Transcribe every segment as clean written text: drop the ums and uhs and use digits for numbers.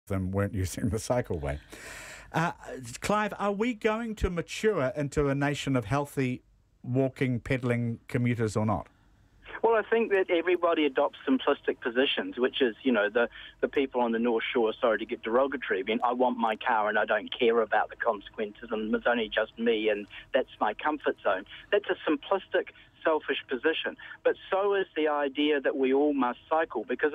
them weren't using the cycleway. Clive, are we going to mature into a nation of healthy walking, pedalling commuters or not? Well, I think that everybody adopts simplistic positions, which is, the people on the North Shore, sorry to get derogatory, I want my car and I don't care about the consequences and it's only just me and that's my comfort zone. That's a simplistic, selfish position. But so is the idea that we all must cycle because,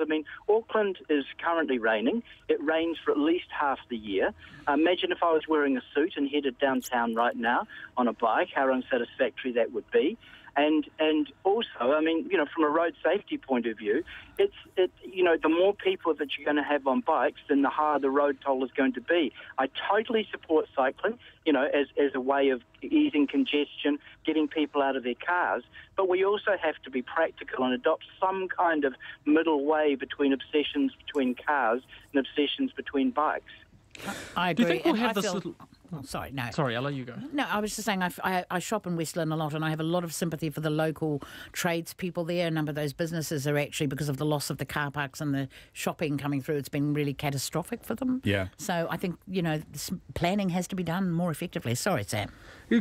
Auckland is currently raining. It rains for at least half the year. Imagine if I was wearing a suit and headed downtown right now on a bike, how unsatisfactory that would be. And also, from a road safety point of view, the more people that you're going to have on bikes, then the higher the road toll is going to be. I totally support cycling, as a way of easing congestion, getting people out of their cars. But we also have to be practical and adopt some kind of middle way between obsessions between cars and obsessions between bikes. I agree. Do you think we'll have this little... Oh, sorry, no. Sorry, Ella, you go. No, I was just saying I shop in Westland a lot and I have a lot of sympathy for the local tradespeople there. A number of those businesses are actually, because of the loss of the car parks and the shopping coming through, it's been really catastrophic for them. Yeah. So I think, planning has to be done more effectively. Sorry, Sam.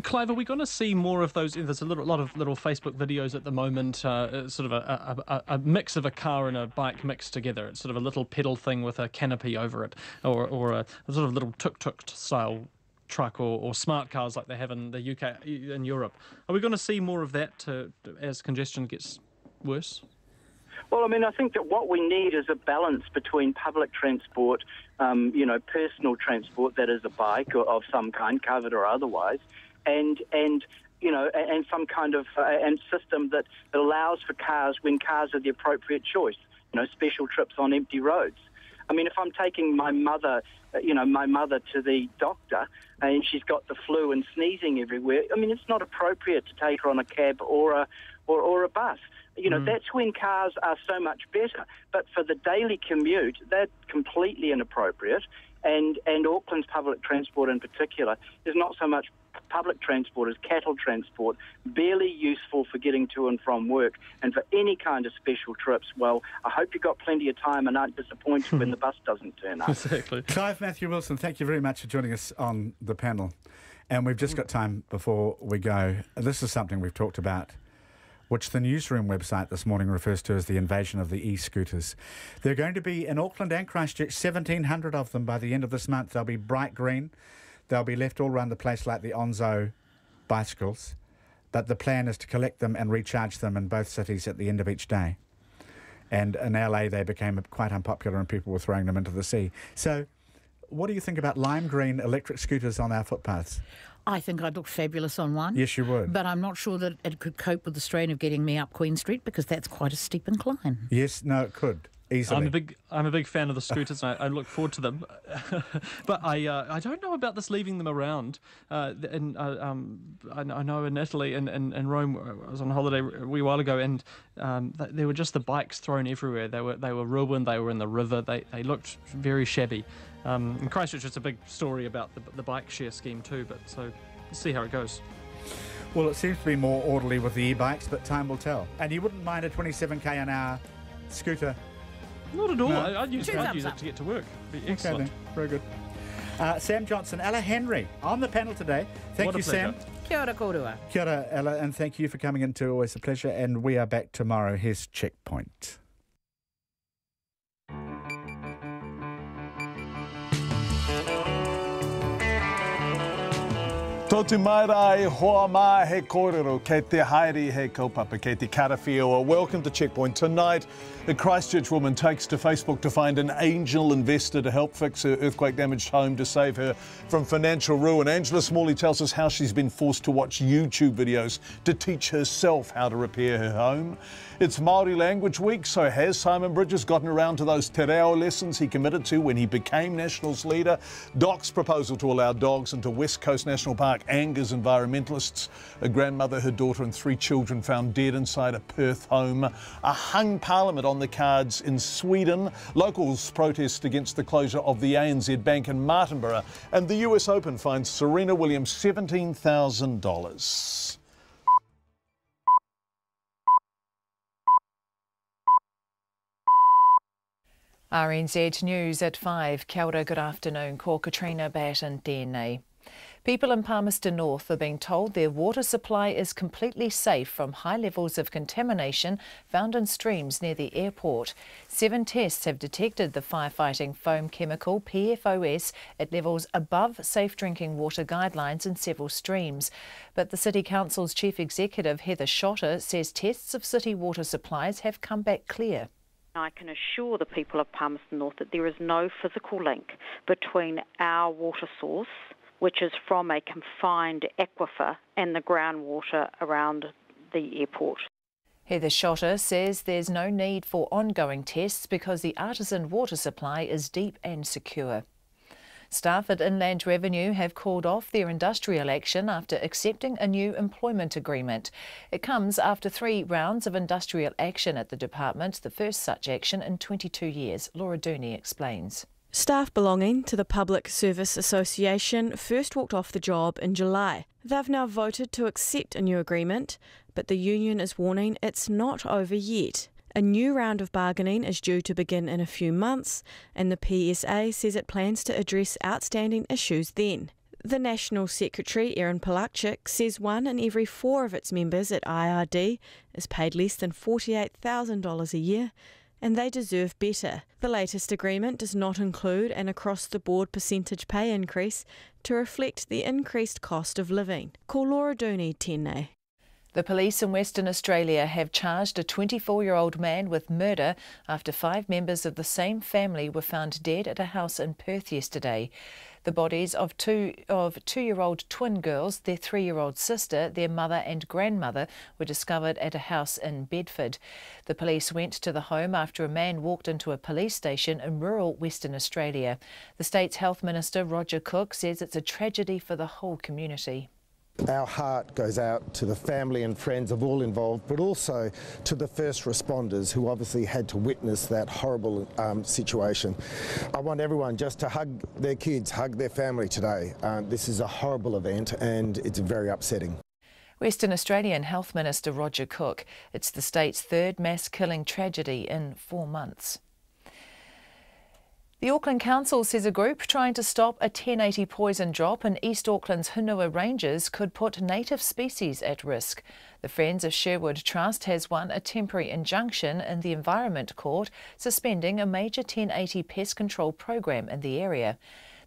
Clive, are we going to see more of those? There's a lot of little Facebook videos at the moment, sort of a mix of a car and a bike mixed together. It's sort of a little pedal thing with a canopy over it, or a sort of little tuk-tuk style truck or smart cars like they have in the UK and Europe. Are we going to see more of that as congestion gets worse? Well, I think that what we need is a balance between public transport, personal transport, that is a bike or of some kind, covered or otherwise, and some kind of and system that allows for cars when cars are the appropriate choice. Special trips on empty roads. If I'm taking my mother to the doctor and she's got the flu and sneezing everywhere, it's not appropriate to take her on a cab or a bus. That's when cars are so much better. But for the daily commute, they're completely inappropriate. And Auckland's public transport in particular is not so much public transport as cattle transport, barely useful for getting to and from work. And for any kind of special trips, well, I hope you've got plenty of time and aren't disappointed when the bus doesn't turn up. Exactly. Clive Matthew Wilson, thank you very much for joining us on the panel. And we've just got time before we go. This is something we've talked about, which the newsroom website this morning refers to as the invasion of the e-scooters. They're going to be in Auckland and Christchurch, 1,700 of them by the end of this month. They'll be bright green. They'll be left all around the place like the Onzo bicycles. But the plan is to collect them and recharge them in both cities at the end of each day. And in LA, they became quite unpopular and people were throwing them into the sea. So what do you think about lime green electric scooters on our footpaths? I think I'd look fabulous on one. Yes, you would. But I'm not sure that it could cope with the strain of getting me up Queen Street because that's quite a steep incline. Yes, no, it could. Easily. I'm a big fan of the scooters and I look forward to them, but I don't know about this leaving them around. I know in Italy and Rome, I was on holiday a wee while ago, and there were just the bikes thrown everywhere. They were ruined. They were in the river. They looked very shabby. In Christchurch, it's a big story about the bike share scheme too. But so let's see how it goes. Well, it seems to be more orderly with the e-bikes, but time will tell. And you wouldn't mind a 27k an hour scooter? Not at all. No. I'd use it to get to work. It'd be excellent. Okay, very good. Sam Johnson, Ella Henry on the panel today. Thank you, Sam. Kia ora kōrua. Kia ora, Ella, and thank you for coming in too. Always a pleasure. And we are back tomorrow. Here's Checkpoint. Tōtu mairai hoa mā he kōrero, kei te haere he kaupapa, kei te karawhiua. Welcome to Checkpoint. Tonight, a Christchurch woman takes to Facebook to find an angel investor to help fix her earthquake-damaged home to save her from financial ruin. Angela Smalley tells us how she's been forced to watch YouTube videos to teach herself how to repair her home. It's Māori Language Week, so has Simon Bridges gotten around to those te reo lessons he committed to when he became Nationals leader? Doc's proposal to allow dogs into West Coast National Park angers environmentalists. A grandmother, her daughter and 3 children found dead inside a Perth home. A hung parliament on the cards in Sweden. Locals protest against the closure of the ANZ Bank in Martinborough. And the US Open finds Serena Williams $17,000. RNZ News at 5. Kia ora, good afternoon. Ko Katrina Bat and DNA. People in Palmerston North are being told their water supply is completely safe from high levels of contamination found in streams near the airport. 7 tests have detected the firefighting foam chemical PFOS at levels above safe drinking water guidelines in several streams. But the City Council's Chief Executive Heather Shotter says tests of city water supplies have come back clear. I can assure the people of Palmerston North that there is no physical link between our water source, which is from a confined aquifer, and the groundwater around the airport. Heather Shotter says there's no need for ongoing tests because the artisan water supply is deep and secure. Staff at Inland Revenue have called off their industrial action after accepting a new employment agreement. It comes after 3 rounds of industrial action at the department, the first such action in 22 years. Laura Dooney explains. Staff belonging to the Public Service Association first walked off the job in July. They've now voted to accept a new agreement, but the union is warning it's not over yet. A new round of bargaining is due to begin in a few months, and the PSA says it plans to address outstanding issues then. The National Secretary, Erin Polakchik, says 1 in every 4 of its members at IRD is paid less than $48,000 a year, and they deserve better. The latest agreement does not include an across-the-board percentage pay increase to reflect the increased cost of living. Ko Laura Dooney, Tēnei. The police in Western Australia have charged a 24-year-old man with murder after 5 members of the same family were found dead at a house in Perth yesterday. The bodies of 2-year-old twin girls, their 3-year-old sister, their mother and grandmother were discovered at a house in Bedford. The police went to the home after a man walked into a police station in rural Western Australia. The state's Health Minister, Roger Cook, says it's a tragedy for the whole community. Our heart goes out to the family and friends of all involved, but also to the first responders who obviously had to witness that horrible situation. I want everyone just to hug their kids, hug their family today. This is a horrible event and it's very upsetting. Western Australian Health Minister Roger Cook. It's the state's 3rd mass killing tragedy in 4 months. The Auckland Council says a group trying to stop a 1080 poison drop in East Auckland's Hunua Ranges could put native species at risk. The Friends of Sherwood Trust has won a temporary injunction in the Environment Court suspending a major 1080 pest control program in the area.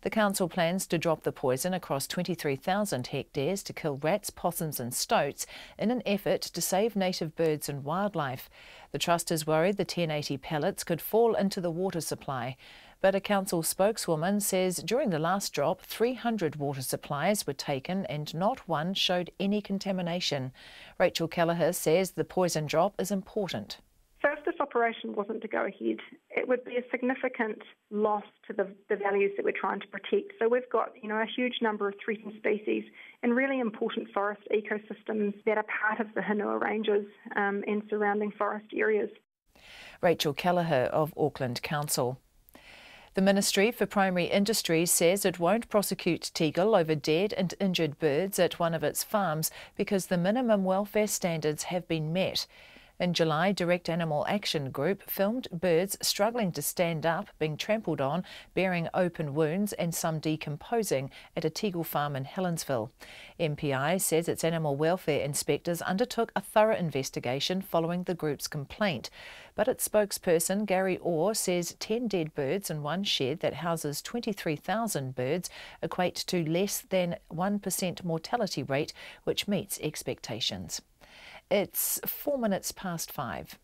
The council plans to drop the poison across 23,000 hectares to kill rats, possums and stoats in an effort to save native birds and wildlife. The trust is worried the 1080 pellets could fall into the water supply. But a council spokeswoman says during the last drop, 300 water supplies were taken and not one showed any contamination. Rachel Kelleher says the poison drop is important. So if this operation wasn't to go ahead, it would be a significant loss to the values that we're trying to protect. So we've got, a huge number of threatened species and really important forest ecosystems that are part of the Hunua Ranges and surrounding forest areas. Rachel Kelleher of Auckland Council. The Ministry for Primary Industries says it won't prosecute Tegel over dead and injured birds at one of its farms because the minimum welfare standards have been met. In July, Direct Animal Action Group filmed birds struggling to stand up, being trampled on, bearing open wounds and some decomposing at a Tegel farm in Helensville. MPI says its animal welfare inspectors undertook a thorough investigation following the group's complaint. But its spokesperson, Gary Orr, says 10 dead birds in one shed that houses 23,000 birds equate to less than 1% mortality rate, which meets expectations. It's 4 minutes past 5.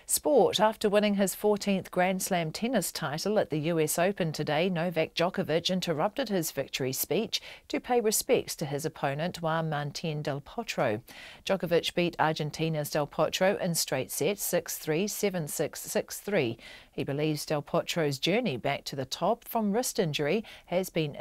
Sport. After winning his 14th Grand Slam tennis title at the US Open today, Novak Djokovic interrupted his victory speech to pay respects to his opponent Juan Martín del Potro. Djokovic beat Argentina's Del Potro in straight sets 6-3, 7-6, 6-3. He believes Del Potro's journey back to the top from wrist surgery has been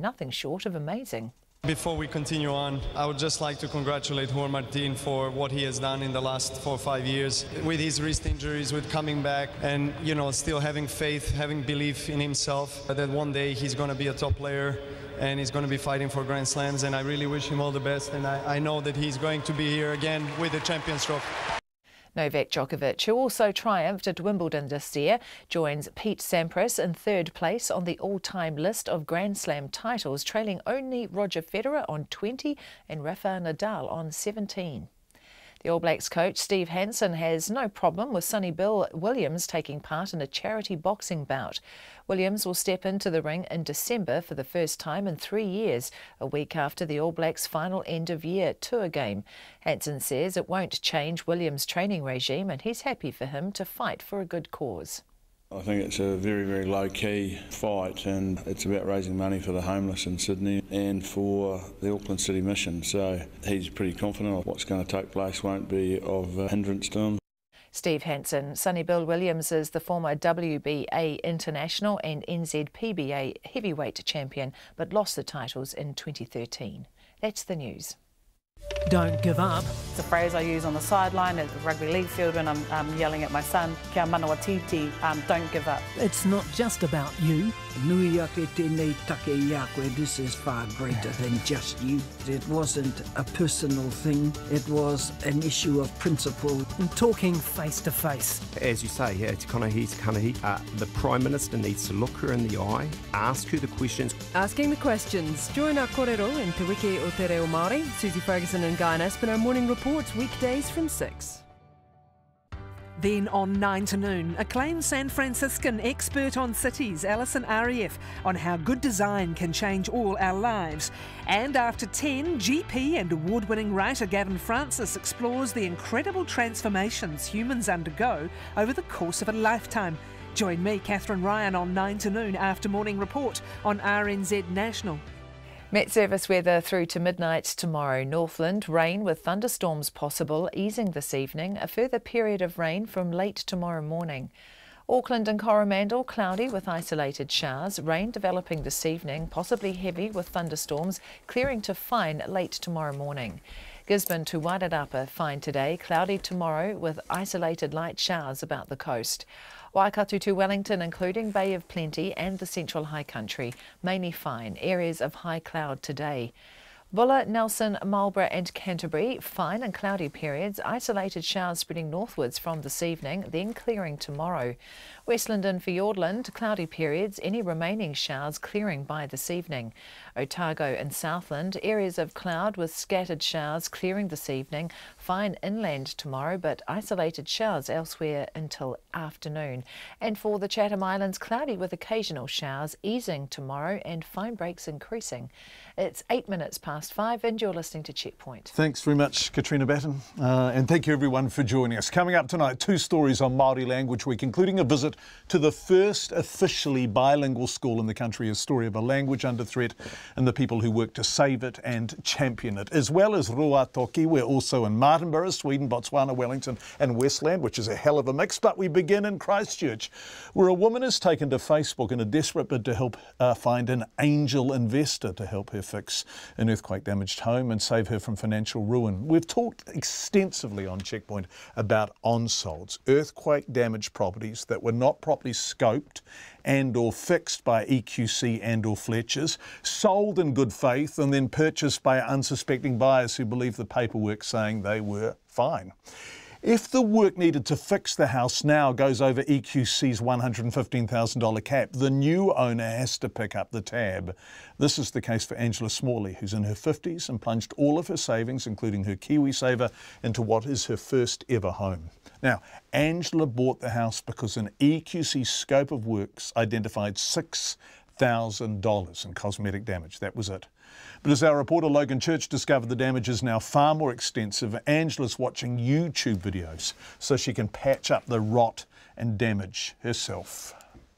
nothing short of amazing. Before we continue on, I would just like to congratulate Juan Martín for what he has done in the last 4 or 5 years with his wrist injuries, with coming back and, still having faith, having belief in himself that one day he's going to be a top player and he's going to be fighting for Grand Slams, and I really wish him all the best, and I know that he's going to be here again with the Champions Trophy. Novak Djokovic, who also triumphed at Wimbledon this year, joins Pete Sampras in third place on the all-time list of Grand Slam titles, trailing only Roger Federer on 20 and Rafael Nadal on 17. The All Blacks coach Steve Hansen has no problem with Sonny Bill Williams taking part in a charity boxing bout. Williams will step into the ring in December for the first time in 3 years, a week after the All Blacks' final end-of-year tour game. Hansen says it won't change Williams' training regime and he's happy for him to fight for a good cause. I think it's a very, very low-key fight, and it's about raising money for the homeless in Sydney and for the Auckland City Mission. So he's pretty confident what's going to take place won't be of hindrance to him. Steve Hansen. Sonny Bill Williams is the former WBA international and NZPBA heavyweight champion, but lost the titles in 2013. That's the news. Don't give up. It's a phrase I use on the sideline at the rugby league field when I'm yelling at my son, kia manawa titi, don't give up. It's not just about you. Nui ake tēnei take i a koe. This is far greater than just you. It wasn't a personal thing. It was an issue of principle. And talking face to face. As you say, the Prime Minister needs to look her in the eye, ask her the questions. Asking the questions. Join our kōrero in Te Wiki o Te Reo Māori. Susie Ferguson and Guy Aspinall morning reports weekdays from 6. Then on 9 to noon, acclaimed San Franciscan expert on cities, Alison Arieff, on how good design can change all our lives. And after 10, GP and award-winning writer Gavin Francis explores the incredible transformations humans undergo over the course of a lifetime. Join me, Catherine Ryan, on 9 to noon after morning report on RNZ National. Met Service weather through to midnight tomorrow. Northland, rain with thunderstorms possible, easing this evening. A further period of rain from late tomorrow morning. Auckland and Coromandel, cloudy with isolated showers. Rain developing this evening, possibly heavy with thunderstorms, clearing to fine late tomorrow morning. Gisborne to Wairarapa, fine today, cloudy tomorrow with isolated light showers about the coast. Waikato to Wellington, including Bay of Plenty and the Central High Country, mainly fine, areas of high cloud today. Bulla, Nelson, Marlborough and Canterbury, fine and cloudy periods, isolated showers spreading northwards from this evening, then clearing tomorrow. Westland and Fiordland, cloudy periods, any remaining showers clearing by this evening. Otago and Southland, areas of cloud with scattered showers clearing this evening, fine inland tomorrow but isolated showers elsewhere until afternoon. And for the Chatham Islands, cloudy with occasional showers, easing tomorrow and fine breaks increasing. It's 8 minutes past 5 and you're listening to Checkpoint. Thanks very much, Katrina Batten, and thank you everyone for joining us. Coming up tonight, 2 stories on Māori Language Week, including a visit to the first officially bilingual school in the country, a story of a language under threat and the people who work to save it and champion it, as well as Ruatoki. We're also in Martinborough, Sweden, Botswana, Wellington and Westland, which is a hell of a mix, but we begin in Christchurch, where a woman has taken to Facebook in a desperate bid to help find an angel investor to help her fix an earthquake-damaged home and save her from financial ruin. We've talked extensively on Checkpoint about onsolds, earthquake-damaged properties that were not properly scoped and or fixed by EQC and or Fletchers, sold in good faith and then purchased by unsuspecting buyers who believe the paperwork saying they were fine. If the work needed to fix the house now goes over EQC's $115,000 cap, the new owner has to pick up the tab. This is the case for Angela Smalley, who's in her 50s and plunged all of her savings, including her KiwiSaver, into what is her first ever home. Now, Angela bought the house because an EQC scope of works identified $6,000 in cosmetic damage. That was it. But as our reporter Logan Church discovered, the damage is now far more extensive. Angela's watching YouTube videos so she can patch up the rot and damage herself.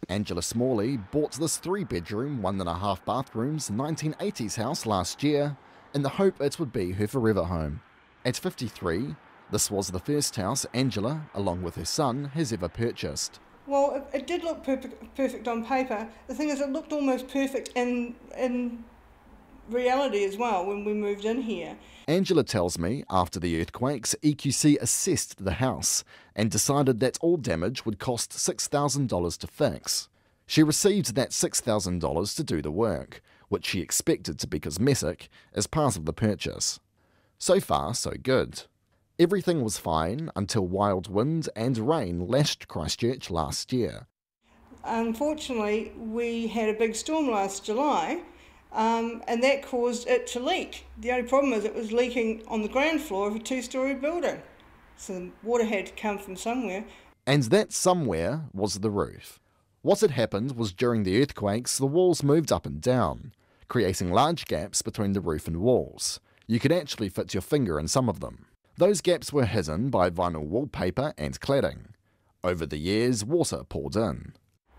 Angela Smalley bought this 3-bedroom, 1.5 bathrooms 1980s house last year in the hope it would be her forever home. At 53, this was the first house Angela, along with her son, has ever purchased. Well, it did look perfect on paper. The thing is, it looked almost perfect in reality as well when we moved in here. Angela tells me after the earthquakes, EQC assessed the house and decided that all damage would cost $6,000 to fix. She received that $6,000 to do the work, which she expected to be cosmetic, as part of the purchase. So far, so good. Everything was fine until wild wind and rain lashed Christchurch last year. Unfortunately, we had a big storm last July, and that caused it to leak. The only problem is it was leaking on the ground floor of a 2-storey building. So the water had to come from somewhere. And that somewhere was the roof. What had happened was during the earthquakes, the walls moved up and down, creating large gaps between the roof and walls. You could actually fit your finger in some of them. Those gaps were hidden by vinyl wallpaper and cladding. Over the years, water poured in.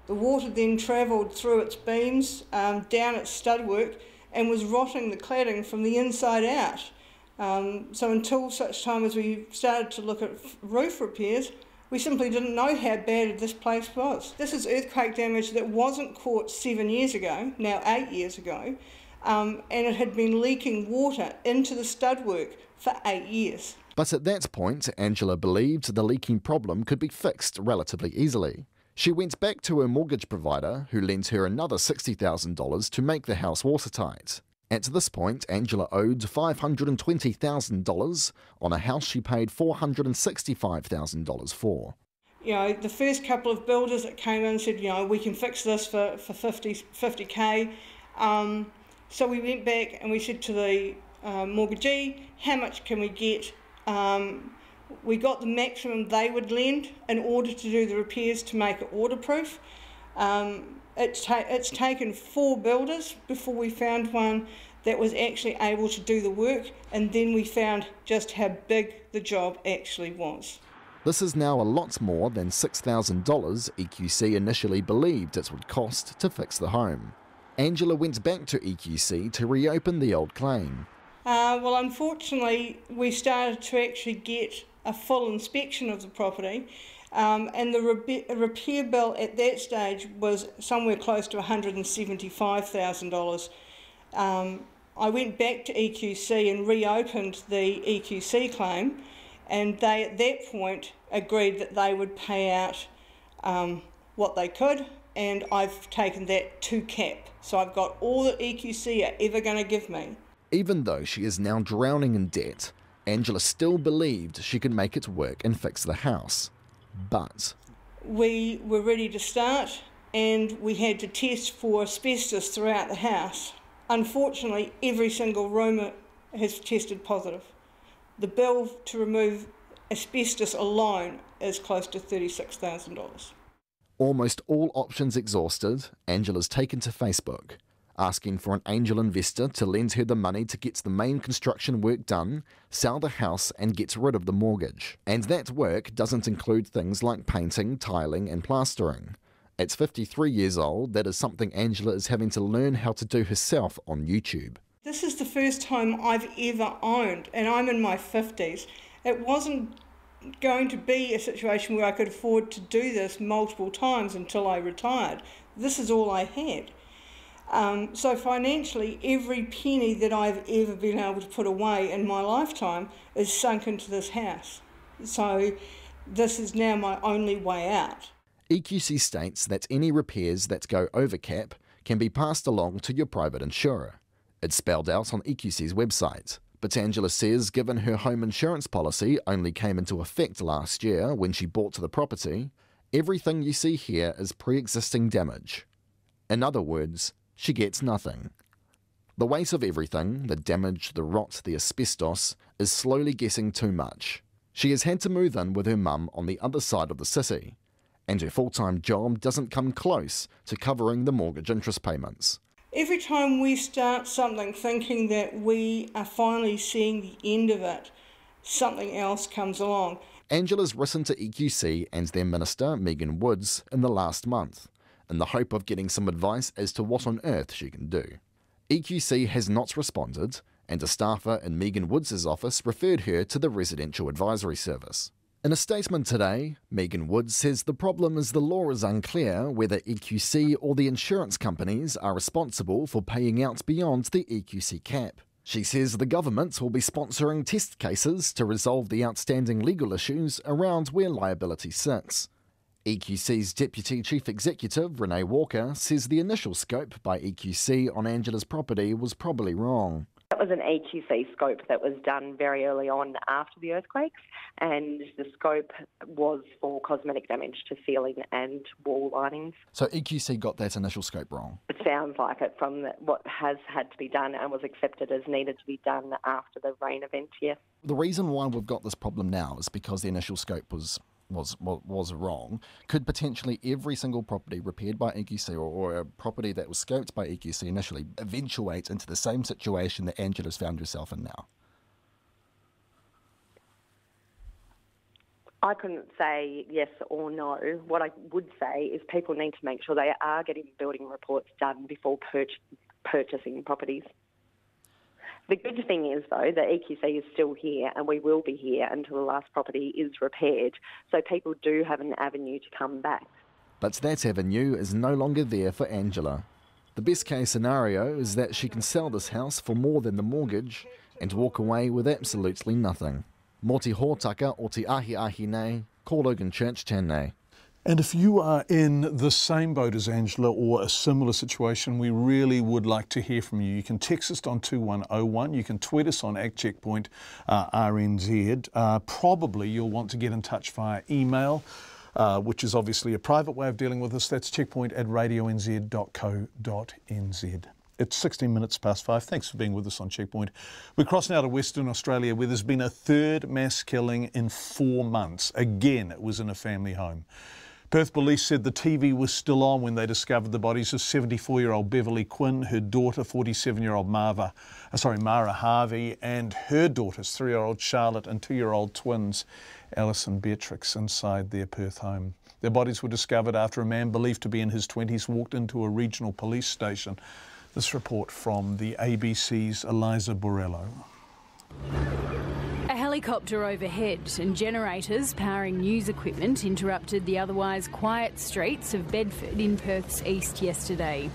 The water then travelled through its beams, down its studwork, and was rotting the cladding from the inside out. So until such time as we started to look at roof repairs, we simply didn't know how bad this place was. This is earthquake damage that wasn't caught 7 years ago, now 8 years ago, and it had been leaking water into the studwork for 8 years. But at that point, Angela believed the leaking problem could be fixed relatively easily. She went back to her mortgage provider, who lent her another $60,000 to make the house watertight. At this point, Angela owed $520,000 on a house she paid $465,000 for. You know, the first couple of builders that came in said, you know, we can fix this for 50K. So we went back and we said to the mortgagee, how much can we get? We got the maximum they would lend in order to do the repairs to make it waterproof. It's taken 4 builders before we found one that was actually able to do the work, and then we found just how big the job actually was. This is now a lot more than $6,000 EQC initially believed it would cost to fix the home. Angela went back to EQC to reopen the old claim. Well, unfortunately, we started to actually get a full inspection of the property, and the repair bill at that stage was somewhere close to $175,000. I went back to EQC and reopened the EQC claim, and they at that point agreed that they would pay out what they could, and I've taken that to cap. So I've got all that EQC are ever going to give me. Even though she is now drowning in debt, Angela still believed she could make it work and fix the house. But we were ready to start, and we had to test for asbestos throughout the house. Unfortunately, every single room has tested positive. The bill to remove asbestos alone is close to $36,000. almost all options exhausted, Angela's taken to Facebook, asking for an angel investor to lend her the money to get the main construction work done, sell the house and get rid of the mortgage. And that work doesn't include things like painting, tiling and plastering. At 53 years old, that is something Angela is having to learn how to do herself on YouTube. This is the first home I've ever owned, and I'm in my 50s. It wasn't going to be a situation where I could afford to do this multiple times until I retired. This is all I had. So financially, every penny that I've ever been able to put away in my lifetime is sunk into this house. So this is now my only way out. EQC states that any repairs that go over cap can be passed along to your private insurer. It's spelled out on EQC's website. But Angela says given her home insurance policy only came into effect last year when she bought the property, everything you see here is pre-existing damage. In other words, she gets nothing. The weight of everything, the damage, the rot, the asbestos, is slowly getting too much. She has had to move in with her mum on the other side of the city, and her full-time job doesn't come close to covering the mortgage interest payments. Every time we start something thinking that we are finally seeing the end of it, something else comes along. Angela's written to EQC and their minister, Megan Woods, in the last month, in the hope of getting some advice as to what on earth she can do. EQC has not responded, and a staffer in Megan Woods' office referred her to the Residential Advisory Service. In a statement today, Megan Woods says the problem is the law is unclear whether EQC or the insurance companies are responsible for paying out beyond the EQC cap. She says the government will be sponsoring test cases to resolve the outstanding legal issues around where liability sits. EQC's Deputy Chief Executive, Renee Walker, says the initial scope by EQC on Angela's property was probably wrong. That was an EQC scope that was done very early on after the earthquakes, and the scope was for cosmetic damage to ceiling and wall linings. So EQC got that initial scope wrong? It sounds like it from what has had to be done and was accepted as needed to be done after the rain event, yes. The reason why we've got this problem now is because the initial scope was wrong. Could potentially every single property repaired by EQC or a property that was scoped by EQC initially eventuate into the same situation that Angela's found herself in now? I couldn't say yes or no. What I would say is people need to make sure they are getting building reports done before purchasing properties. The good thing is, though, that EQC is still here and we will be here until the last property is repaired, so people do have an avenue to come back. But that avenue is no longer there for Angela. The best case scenario is that she can sell this house for more than the mortgage and walk away with absolutely nothing. Mō te hōtaka o te ahi nei, ko Logan Church tēnei. And if you are in the same boat as Angela or a similar situation, we really would like to hear from you. You can text us on 2101. You can tweet us on @checkpoint RNZ. Probably you'll want to get in touch via email, which is obviously a private way of dealing with us. That's checkpoint@radionz.co.nz. It's 16 minutes past 5. Thanks for being with us on Checkpoint. We cross now to Western Australia, where there's been a third mass killing in 4 months. Again, it was in a family home. Perth police said the TV was still on when they discovered the bodies of 74-year-old Beverly Quinn, her daughter 47-year-old Mara Harvey, and her daughters 3-year-old Charlotte and 2-year-old twins Alice and Beatrix inside their Perth home. Their bodies were discovered after a man believed to be in his 20s walked into a regional police station. This report from the ABC's Eliza Borrello. A helicopter overhead and generators powering news equipment interrupted the otherwise quiet streets of Bedford in Perth's east yesterday.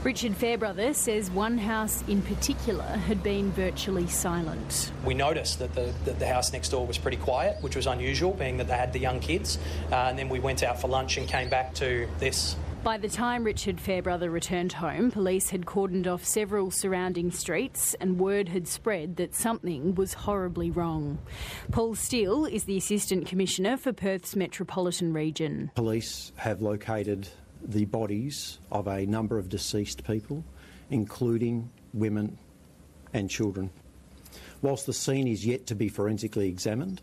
Richard Fairbrother says one house in particular had been virtually silent. We noticed that the house next door was pretty quiet, which was unusual, being that they had the young kids, and then we went out for lunch and came back to this. By the time Richard Fairbrother returned home, police had cordoned off several surrounding streets and word had spread that something was horribly wrong. Paul Steele is the Assistant Commissioner for Perth's Metropolitan Region. Police have located the bodies of a number of deceased people, including women and children. Whilst the scene is yet to be forensically examined,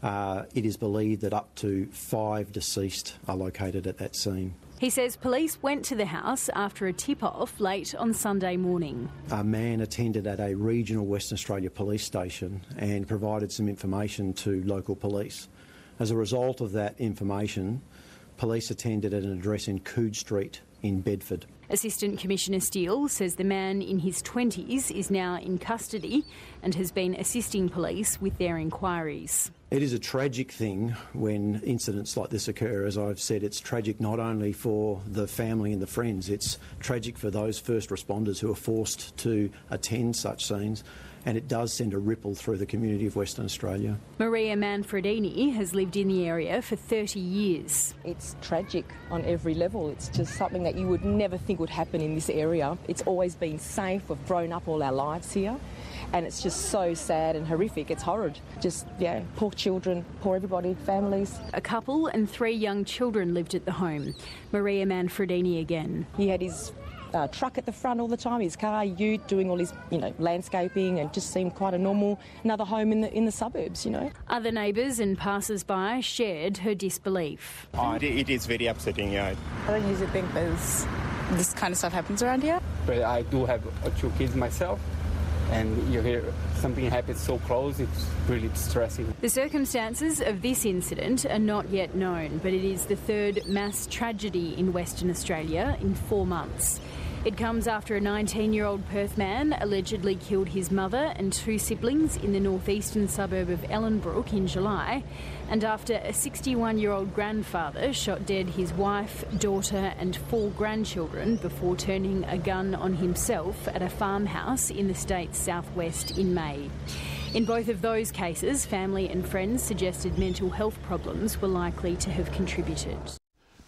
it is believed that up to 5 deceased are located at that scene. He says police went to the house after a tip-off late on Sunday morning. A man attended at a regional Western Australia police station and provided some information to local police. As a result of that information, police attended at an address in Coode Street in Bedford. Assistant Commissioner Steele says the man in his 20s is now in custody and has been assisting police with their inquiries. It is a tragic thing when incidents like this occur. As I've said, it's tragic not only for the family and the friends, it's tragic for those first responders who are forced to attend such scenes, and it does send a ripple through the community of Western Australia. Maria Manfredini has lived in the area for 30 years. It's tragic on every level. It's just something that you would never think would happen in this area. It's always been safe. We've grown up all our lives here. And it's just so sad and horrific. It's horrid. Just, poor children, poor everybody, families. A couple and 3 young children lived at the home. Maria Manfredini again. He had his truck at the front all the time, his car, ute, doing all his, landscaping, and just seemed quite a normal, another home in the suburbs, Other neighbours and passers-by shared her disbelief. It is very upsetting, I don't usually think this kind of stuff happens around here. But I do have 2 kids myself, and you hear something happens so close, it's really distressing. The circumstances of this incident are not yet known, but it is the 3rd mass tragedy in Western Australia in 4 months. It comes after a 19-year-old Perth man allegedly killed his mother and 2 siblings in the northeastern suburb of Ellenbrook in July, and after a 61-year-old grandfather shot dead his wife, daughter and 4 grandchildren before turning a gun on himself at a farmhouse in the state's southwest in May. In both of those cases, family and friends suggested mental health problems were likely to have contributed.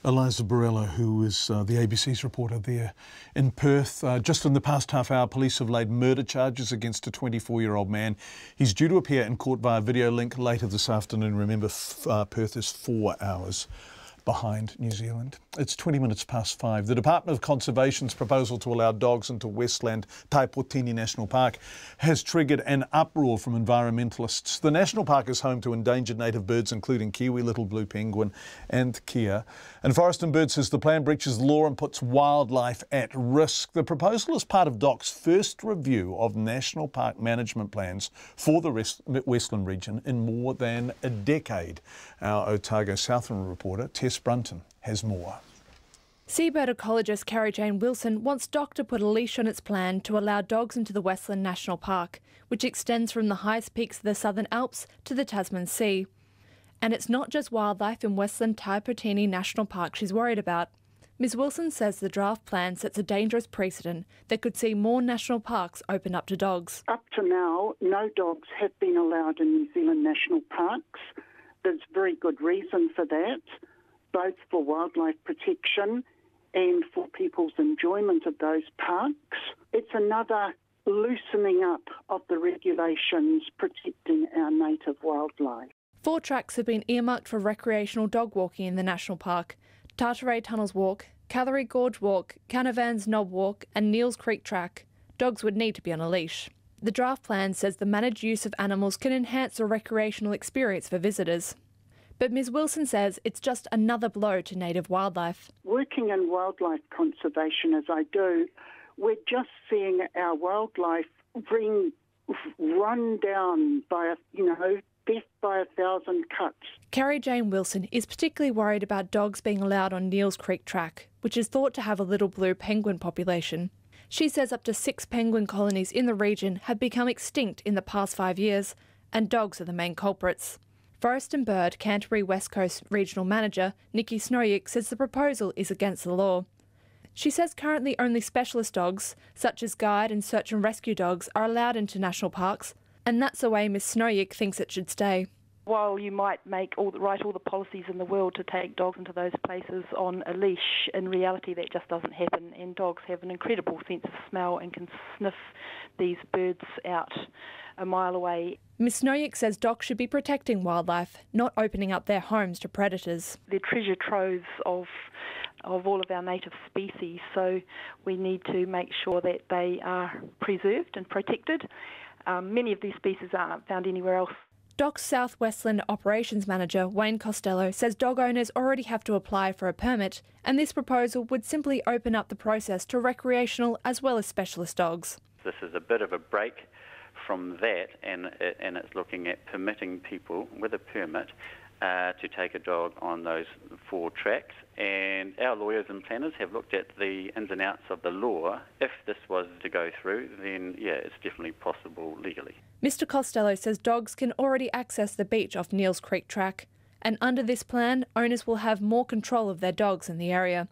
Eliza Borrello, who is the ABC's reporter there in Perth. Just in the past half hour, police have laid murder charges against a 24-year-old man. He's due to appear in court via video link later this afternoon. Remember, Perth is 4 hours behind New Zealand. It's 20 minutes past 5. The Department of Conservation's proposal to allow dogs into Westland Taipotini National Park has triggered an uproar from environmentalists. The national park is home to endangered native birds, including kiwi, little blue penguin and kea. And Forest and Bird says the plan breaches law and puts wildlife at risk. The proposal is part of DOC's first review of national park management plans for the Westland region in more than a decade. Our Otago Southern reporter, Tess Brunton, has more. Seabird ecologist Carrie-Jane Wilson wants DOC to put a leash on its plan to allow dogs into the Westland National Park, which extends from the highest peaks of the Southern Alps to the Tasman Sea. And it's not just wildlife in Westland Taipotini National Park she's worried about. Ms Wilson says the draft plan sets a dangerous precedent that could see more national parks open up to dogs. Up to now, no dogs have been allowed in New Zealand national parks. There's very good reason for that, both for wildlife protection and for people's enjoyment of those parks. It's another loosening up of the regulations protecting our native wildlife. 4 tracks have been earmarked for recreational dog walking in the national park: Tartaray Tunnels Walk, Callery Gorge Walk, Canavan's Knob Walk and Neils Creek Track. Dogs would need to be on a leash. The draft plan says the managed use of animals can enhance a recreational experience for visitors. But Ms Wilson says it's just another blow to native wildlife. Working in wildlife conservation as I do, we're just seeing our wildlife being run down by, death by 1,000 cuts. Carrie-Jane Wilson is particularly worried about dogs being allowed on Neils Creek Track, which is thought to have a little blue penguin population. She says up to 6 penguin colonies in the region have become extinct in the past 5 years, and dogs are the main culprits. Forest and Bird Canterbury West Coast Regional Manager Nikki Snowyik says the proposal is against the law. She says currently only specialist dogs, such as guide and search and rescue dogs, are allowed into national parks, and that's the way Ms Snowyik thinks it should stay. While you might write all the policies in the world to take dogs into those places on a leash, in reality that just doesn't happen, and dogs have an incredible sense of smell and can sniff these birds out a mile away. Ms Snowyik says dogs should be protecting wildlife, not opening up their homes to predators. They're treasure troves of all of our native species, so we need to make sure that they are preserved and protected. Many of these species aren't found anywhere else. DOC's South Westland Operations Manager Wayne Costello says dog owners already have to apply for a permit, and this proposal would simply open up the process to recreational as well as specialist dogs. This is a bit of a break from that, and it's looking at permitting people with a permit to take a dog on those 4 tracks. And our lawyers and planners have looked at the ins and outs of the law. If this was to go through, then yeah, it's definitely possible legally. Mr Costello says dogs can already access the beach off Neils Creek Track, and under this plan, owners will have more control of their dogs in the area.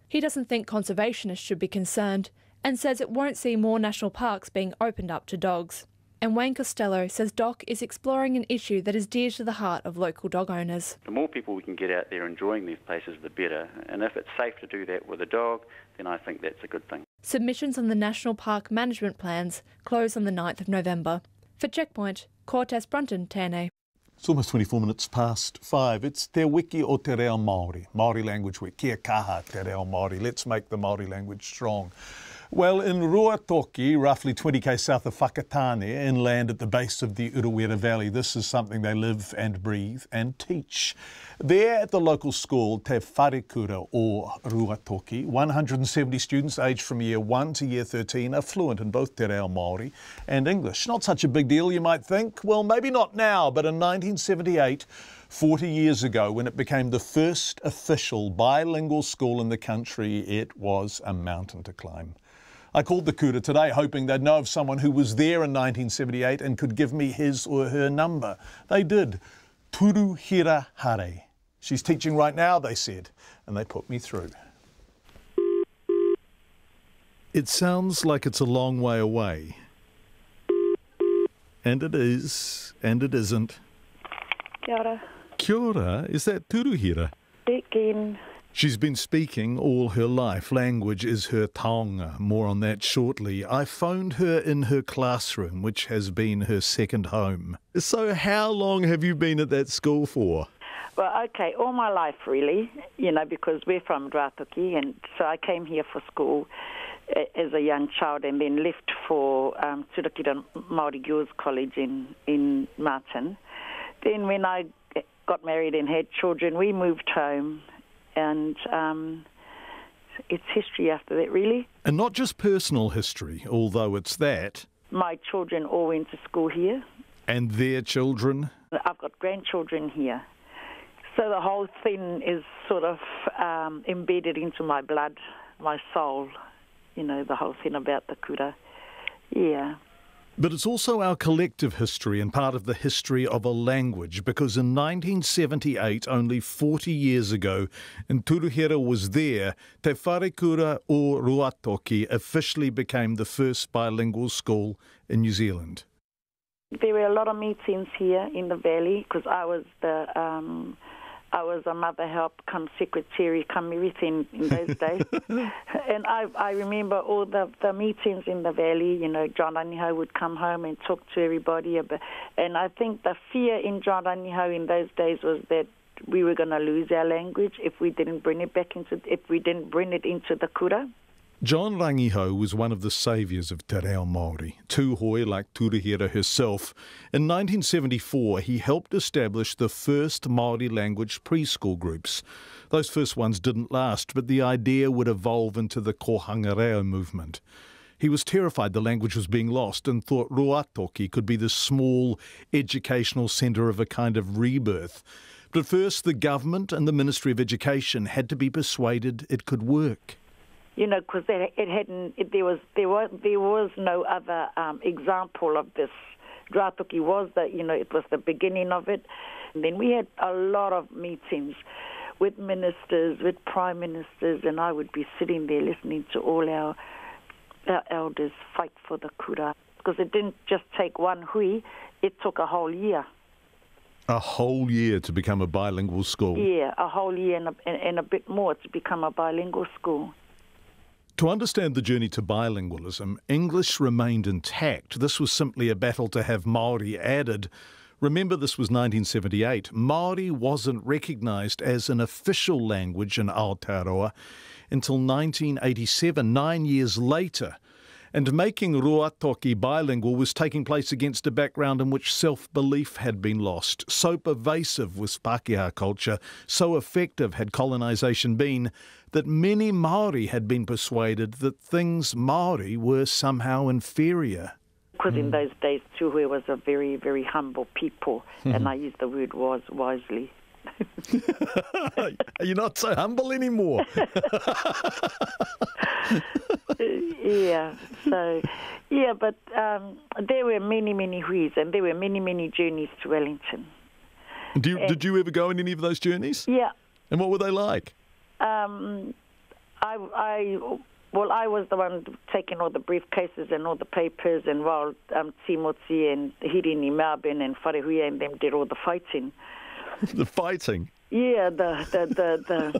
He doesn't think conservationists should be concerned, and says it won't see more national parks being opened up to dogs. And Wayne Costello says DOC is exploring an issue that is dear to the heart of local dog owners. The more people we can get out there enjoying these places, the better. And if it's safe to do that with a dog, then I think that's a good thing. Submissions on the National Park Management Plans close on the 9th of November. For Checkpoint, Tess Brunton, tēnei. It's almost 24 minutes past 5. It's Te Wiki o Te Reo Māori. Māori language week. Kia kaha Te Reo Māori. Let's make the Māori language strong. Well, in Ruatoki, roughly 20k south of Whakatane, inland at the base of the Urewera Valley, this is something they live and breathe and teach. There at the local school, Te Wharekura o Ruatoki, 170 students aged from year 1 to year 13 are fluent in both Te Reo Māori and English. Not such a big deal, you might think. Well, maybe not now, but in 1978, 40 years ago, when it became the first official bilingual school in the country, it was a mountain to climb. I called the kura today hoping they'd know of someone who was there in 1978 and could give me his or her number. They did. Turuhira Hare. She's teaching right now, they said, and they put me through. It sounds like it's a long way away. And it is, and it isn't. Kia ora. Kia ora. Is that Turuhira? Again. She's been speaking all her life. Language is her taonga. More on that shortly. I phoned her in her classroom, which has been her second home. So how long have you been at that school for? Well, okay, all my life really, because we're from Rātoki, and so I came here for school as a young child and then left for Turakira Māori Girls College in Martin. Then when I got married and had children, we moved home. And it's history after that, really. And not just personal history, although it's that. My children all went to school here. And their children? I've got grandchildren here. So the whole thing is sort of embedded into my blood, my soul, the whole thing about the kura. Yeah. But it's also our collective history and part of the history of a language, because in 1978, only 40 years ago, and Turuhera was there, Te Wharekura o Ruatoki officially became the first bilingual school in New Zealand. There were a lot of meetings here in the valley, because I was a mother help, come secretary, come everything in those days. And I remember all the meetings in the valley. John Raniho would come home and talk to everybody. And I think the fear in John Raniho in those days was that we were going to lose our language if we didn't bring it into the kura. John Rangiho was one of the saviours of te reo Māori, tūhoi like Turuhera herself. In 1974, he helped establish the first Māori language preschool groups. Those first ones didn't last, but the idea would evolve into the Kohanga Reo movement. He was terrified the language was being lost and thought Ruatoki could be the small educational centre of a kind of rebirth. But at first, the government and the Ministry of Education had to be persuaded it could work. Because there was no other example of this. Rātoki was it was the beginning of it. And then we had a lot of meetings with ministers, with prime ministers, and I would be sitting there listening to all our elders fight for the kura. Because it didn't just take one hui, it took a whole year. A whole year to become a bilingual school? Yeah, a whole year and a bit more to become a bilingual school. To understand the journey to bilingualism, English remained intact. This was simply a battle to have Māori added. Remember, this was 1978. Māori wasn't recognised as an official language in Aotearoa until 1987, 9 years later. And making Ruatoki bilingual was taking place against a background in which self-belief had been lost. So pervasive was Pākehā culture, so effective had colonisation been, that many Māori had been persuaded that things Māori were somehow inferior. Because in those days, Tūhoe was a very, very humble people, and I use the word wisely. You're not so humble anymore. But there were many, many huis, and there were many, many journeys to Wellington. Did you ever go on any of those journeys? Yeah. And what were they like? I was the one taking all the briefcases and all the papers, and while Timothy and Hirini Melbourne and Wharehuia and them did all the fighting. The fighting? Yeah, the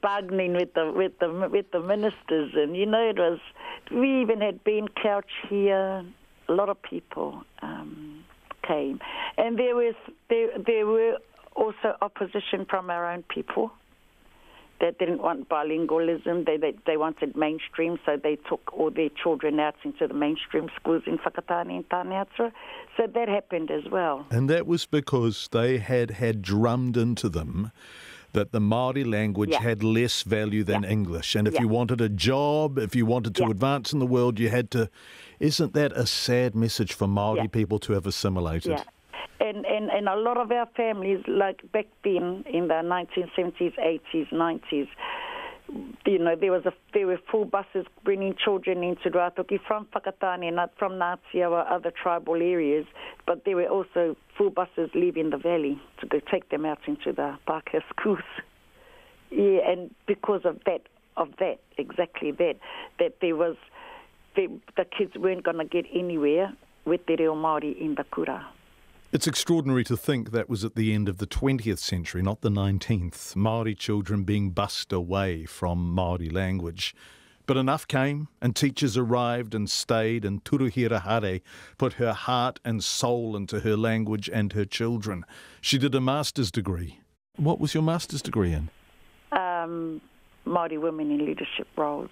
bargaining with the ministers, and it was. We even had bean couch here. A lot of people came, and there were also opposition from our own people. They didn't want bilingualism. They wanted mainstream, so they took all their children out into the mainstream schools in Whakatane and Tāneatra. So that happened as well. And that was because they had drummed into them that the Māori language had less value than English. And if you wanted a job, if you wanted to advance in the world, you had to... Isn't that a sad message for Māori people to have assimilated? Yeah. And a lot of our families, like back then in the 1970s, 80s, 90s, there were full buses bringing children into Rātoki from Whakatane, not from Ngātia or other tribal areas, but there were also full buses leaving the valley to go take them out into the Pākehā schools. Yeah, and because of that, there was, the kids weren't going to get anywhere with the reo Māori in the kura. It's extraordinary to think that was at the end of the 20th century, not the 19th. Māori children being bussed away from Māori language. But enough came, and teachers arrived and stayed, and Turuhira Hare put her heart and soul into her language and her children. She did a master's degree. What was your master's degree in? Māori women in leadership roles.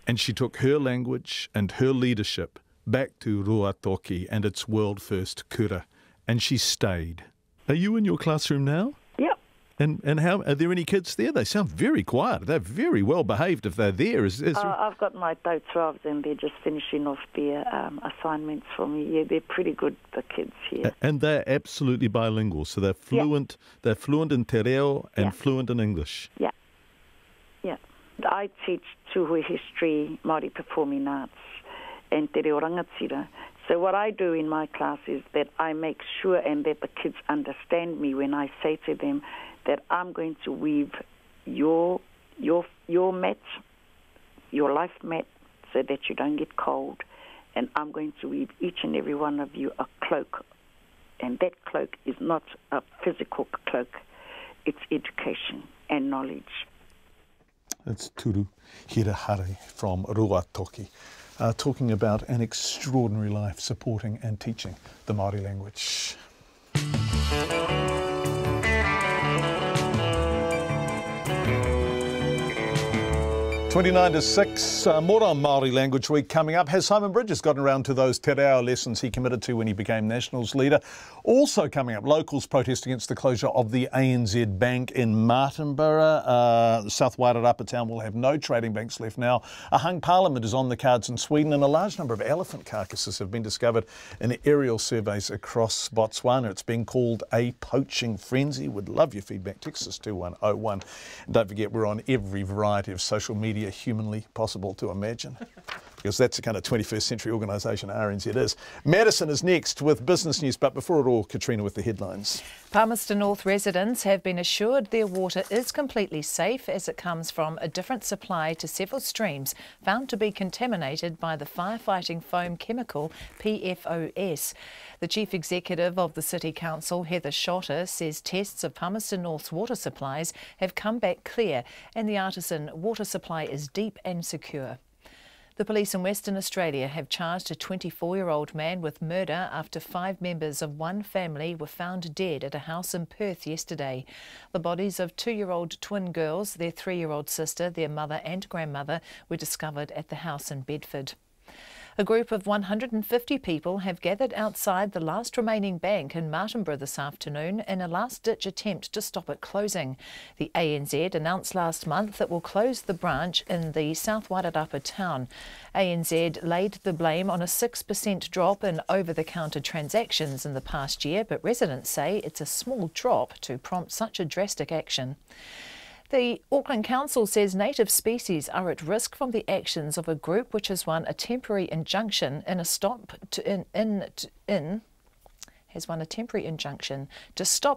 And she took her language and her leadership back to Ruatoki and its world-first kura. And she stayed. Are you in your classroom now? Yep. And how are there any kids there? They sound very quiet. They're very well behaved if they're there. I've got my Tau 12s and they're just finishing off their assignments for me. Yeah, they're pretty good, the kids here. And they're absolutely bilingual, so they're fluent. Yep. They're fluent in te reo and fluent in English. Yeah. Yeah. I teach Tuhui history, Māori performing arts, and te reo rangatira. So what I do in my class is that I make sure and that the kids understand me when I say to them that I'm going to weave your mat, your life mat, so that you don't get cold, and I'm going to weave each and every one of you a cloak, and that cloak is not a physical cloak, it's education and knowledge. It's Turuhira Hare from Ruatoki. Talking about an extraordinary life supporting and teaching the Māori language. 29 to 6, more on Māori Language Week coming up. Has Simon Bridges gotten around to those te reo lessons he committed to when he became Nationals leader? Also coming up, locals protest against the closure of the ANZ Bank in Martinborough. South Wairarapa town will have no trading banks left now. A hung parliament is on the cards in Sweden, and a large number of elephant carcasses have been discovered in aerial surveys across Botswana. It's being called a poaching frenzy. Would love your feedback. Text us 2101. And don't forget, we're on every variety of social media humanly possible to imagine, because that's the kind of 21st century organisation RNZ is. Madison is next with business news, but before it all, Katrina with the headlines. Palmerston North residents have been assured their water is completely safe as it comes from a different supply to several streams found to be contaminated by the firefighting foam chemical PFOS. The Chief Executive of the City Council, Heather Schotter, says tests of Palmerston North's water supplies have come back clear and the artisan water supply is deep and secure. The police in Western Australia have charged a 24-year-old man with murder after 5 members of one family were found dead at a house in Perth yesterday. The bodies of 2-year-old twin girls, their 3-year-old sister, their mother and grandmother were discovered at the house in Bedford. A group of 150 people have gathered outside the last remaining bank in Martinborough this afternoon in a last-ditch attempt to stop it closing. The ANZ announced last month it will close the branch in the South Wairarapa town. ANZ laid the blame on a 6% drop in over-the-counter transactions in the past year, but residents say it's a small drop to prompt such a drastic action. The Auckland Council says native species are at risk from the actions of a group which has won a temporary injunction to stop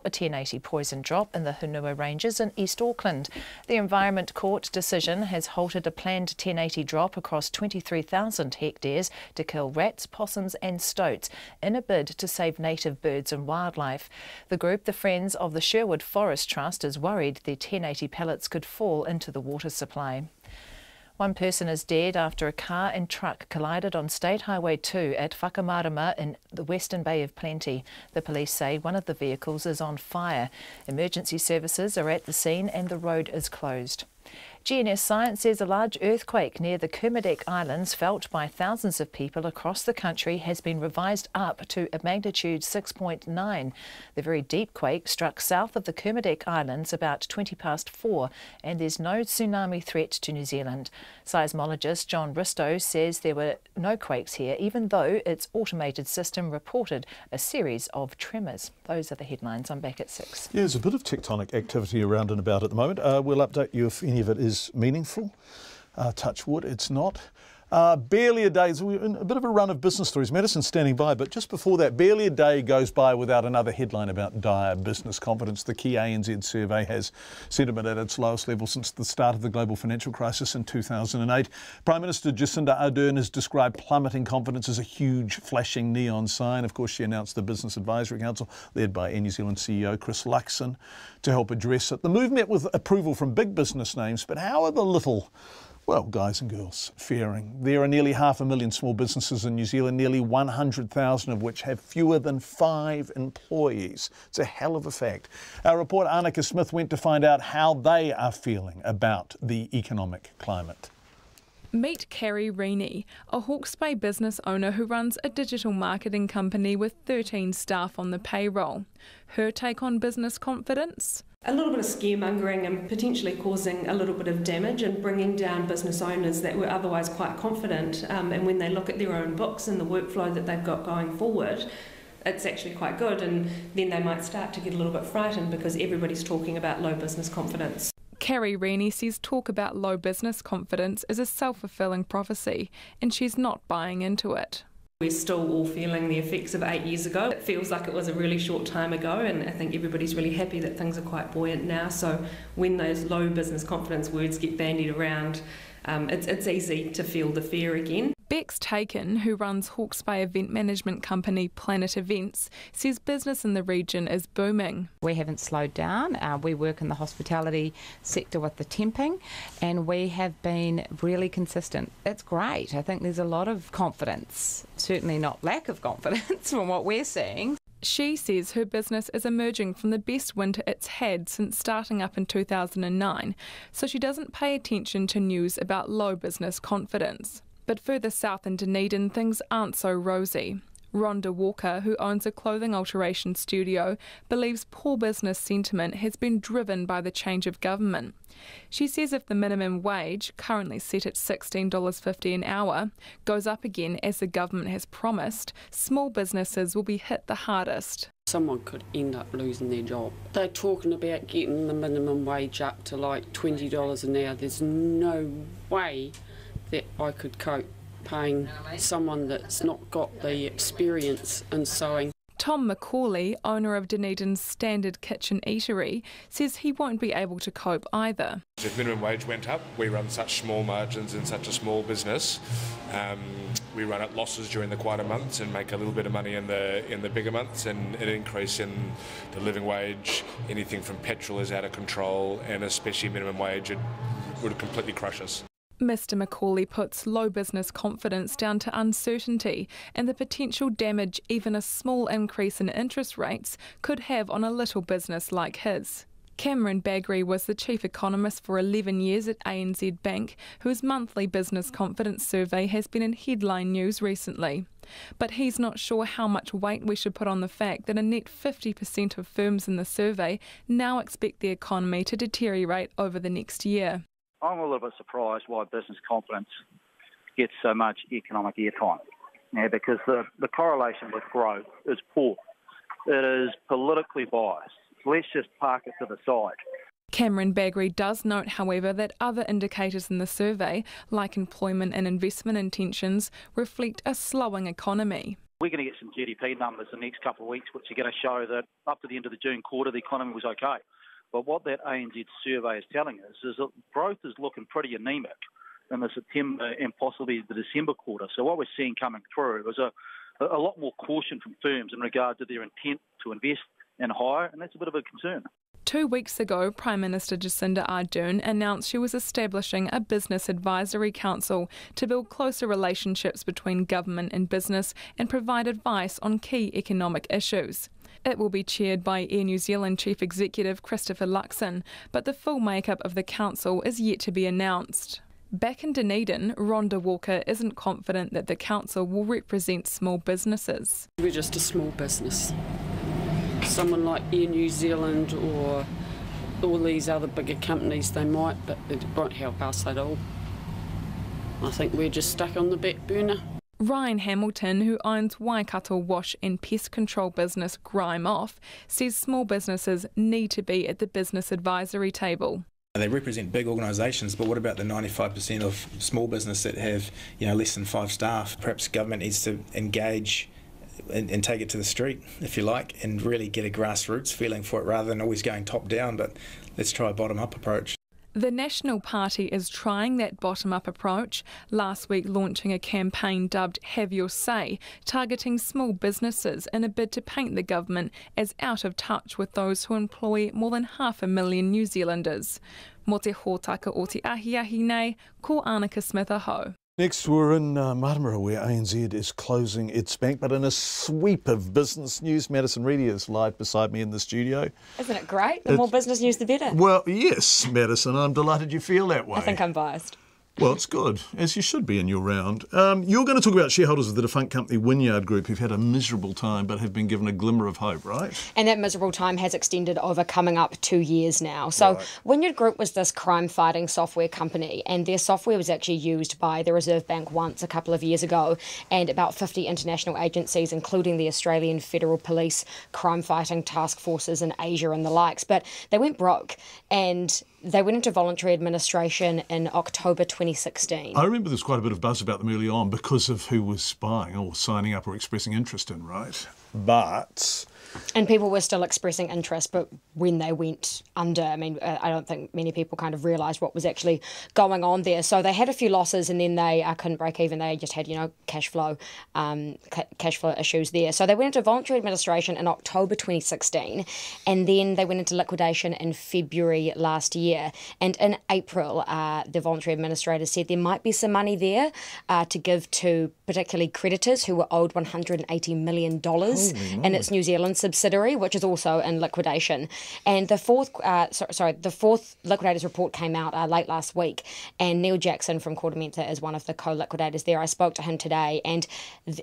a 1080 poison drop in the Hunua Ranges in East Auckland. The Environment Court decision has halted a planned 1080 drop across 23,000 hectares to kill rats, possums and stoats in a bid to save native birds and wildlife. The group, the Friends of the Sherwood Forest Trust, is worried the 1080 pellets could fall into the water supply. One person is dead after a car and truck collided on State Highway 2 at Whakamarama in the Western Bay of Plenty. The police say one of the vehicles is on fire. Emergency services are at the scene and the road is closed. GNS Science says a large earthquake near the Kermadec Islands, felt by thousands of people across the country, has been revised up to a magnitude 6.9. The very deep quake struck south of the Kermadec Islands about 4:20 and there's no tsunami threat to New Zealand. Seismologist John Ristow says there were no quakes here, even though its automated system reported a series of tremors. Those are the headlines. I'm back at 6. Yeah, there's a bit of tectonic activity around and about at the moment. We'll update you if any of it is meaningful. Touch wood, it's not. Barely a day, a bit of a run of business stories. Madison's standing by, but just before that, barely a day goes by without another headline about dire business confidence. The key ANZ survey has sentiment at its lowest level since the start of the global financial crisis in 2008. Prime Minister Jacinda Ardern has described plummeting confidence as a huge flashing neon sign. Of course, she announced the Business Advisory Council, led by Air New Zealand CEO Chris Luxon, to help address it. The move met with approval from big business names, but how are the little, well, guys and girls faring? There are nearly 500,000 small businesses in New Zealand, nearly 100,000 of which have fewer than 5 employees. It's a hell of a fact. Our reporter Annika Smith went to find out how they are feeling about the economic climate. Meet Kerry Reaney, a Hawke's Bay business owner who runs a digital marketing company with 13 staff on the payroll. Her take on business confidence? A little bit of scaremongering and potentially causing a little bit of damage and bringing down business owners that were otherwise quite confident. And when they look at their own books and the workflow that they've got going forward, it's actually quite good. And then they might start to get a little bit frightened because everybody's talking about low business confidence. Kerry Reaney says talk about low business confidence is a self-fulfilling prophecy, and she's not buying into it. We're still all feeling the effects of 8 years ago. It feels like it was a really short time ago, and I think everybody's really happy that things are quite buoyant now. So when those low business confidence words get bandied around, it's easy to feel the fear again. Bex Taken, who runs Hawke's Bay event management company Planet Events, says business in the region is booming. We haven't slowed down. We work in the hospitality sector with the temping, and we have been really consistent. It's great. I think there's a lot of confidence, certainly not lack of confidence from what we're seeing. She says her business is emerging from the best winter it's had since starting up in 2009, so she doesn't pay attention to news about low business confidence. But further south in Dunedin, things aren't so rosy. Rhonda Walker, who owns a clothing alteration studio, believes poor business sentiment has been driven by the change of government. She says if the minimum wage, currently set at $16.50 an hour, goes up again as the government has promised, small businesses will be hit the hardest. Someone could end up losing their job. They're talking about getting the minimum wage up to like $20 an hour. There's no way that I could cope paying someone that's not got the experience in sewing. Tom Macaulay, owner of Dunedin's Standard Kitchen Eatery, says he won't be able to cope either. If minimum wage went up, we run such small margins in such a small business. We run at losses during the quieter months and make a little bit of money in the bigger months, and an increase in the living wage, anything from petrol is out of control, and especially minimum wage, it would completely crush us. Mr Macaulay puts low business confidence down to uncertainty and the potential damage even a small increase in interest rates could have on a little business like his. Cameron Baggery was the chief economist for 11 years at ANZ Bank, whose monthly business confidence survey has been in headline news recently. But he's not sure how much weight we should put on the fact that a net 50% of firms in the survey now expect the economy to deteriorate over the next year. I'm a little bit surprised why business confidence gets so much economic airtime. Because the correlation with growth is poor. It is politically biased. So let's just park it to the side. Cameron Baggery does note, however, that other indicators in the survey, like employment and investment intentions, reflect a slowing economy. We're going to get some GDP numbers in the next couple of weeks, which are going to show that up to the end of the June quarter, the economy was okay. But what that ANZ survey is telling us is that growth is looking pretty anemic in the September and possibly the December quarter. So what we're seeing coming through is a lot more caution from firms in regard to their intent to invest and hire, and that's a bit of a concern. 2 weeks ago, Prime Minister Jacinda Ardern announced she was establishing a business advisory council to build closer relationships between government and business and provide advice on key economic issues. It will be chaired by Air New Zealand Chief Executive Christopher Luxon, but the full makeup of the council is yet to be announced. Back in Dunedin, Rhonda Walker isn't confident that the council will represent small businesses. We're just a small business. Someone like Air New Zealand or all these other bigger companies, they might, but it won't help us at all. I think we're just stuck on the back burner. Ryan Hamilton, who owns Waikato wash and pest control business Grime Off, says small businesses need to be at the business advisory table. They represent big organisations, but what about the 95% of small business that have, less than 5 staff? Perhaps government needs to engage and take it to the street, if you like, and really get a grassroots feeling for it rather than always going top down, but let's try a bottom-up approach. The National Party is trying that bottom-up approach, last week launching a campaign dubbed Have Your Say, targeting small businesses in a bid to paint the government as out of touch with those who employ more than 500,000 New Zealanders. Mo te hōtaka o te ahiahi nei, ko Annika Smith aho. Next, we're in Martinborough, where ANZ is closing its bank, but in a sweep of business news, Madison Reedy is live beside me in the studio. Isn't it great? The more business news, the better. Well, yes, Madison, I'm delighted you feel that way. I think I'm biased. Well, it's good, as you should be in your round. You're going to talk about shareholders of the defunct company Wynyard Group who've had a miserable time but have been given a glimmer of hope, right? And that miserable time has extended over coming up 2 years now. So Wynyard Group was this crime-fighting software company, and their software was actually used by the Reserve Bank once a couple of years ago, and about 50 international agencies, including the Australian Federal Police, crime-fighting task forces in Asia and the likes. But they went broke, and they went into voluntary administration in October 2016. I remember there's quite a bit of buzz about them early on because of who was spying or signing up or expressing interest in, right? But... And people were still expressing interest, but when they went under, I don't think many people kind of realised what was actually going on there. So they had a few losses, and then they couldn't break even. They just had, cash flow issues there. So they went into voluntary administration in October 2016, and then they went into liquidation in February last year. And in April, the voluntary administrators said there might be some money there to give to particularly creditors who were owed $180 million in its New Zealand subsidiary, which is also in liquidation. And the fourth liquidators report came out late last week, and Neil Jackson from Kortamenta is one of the co-liquidators there. I spoke to him today, and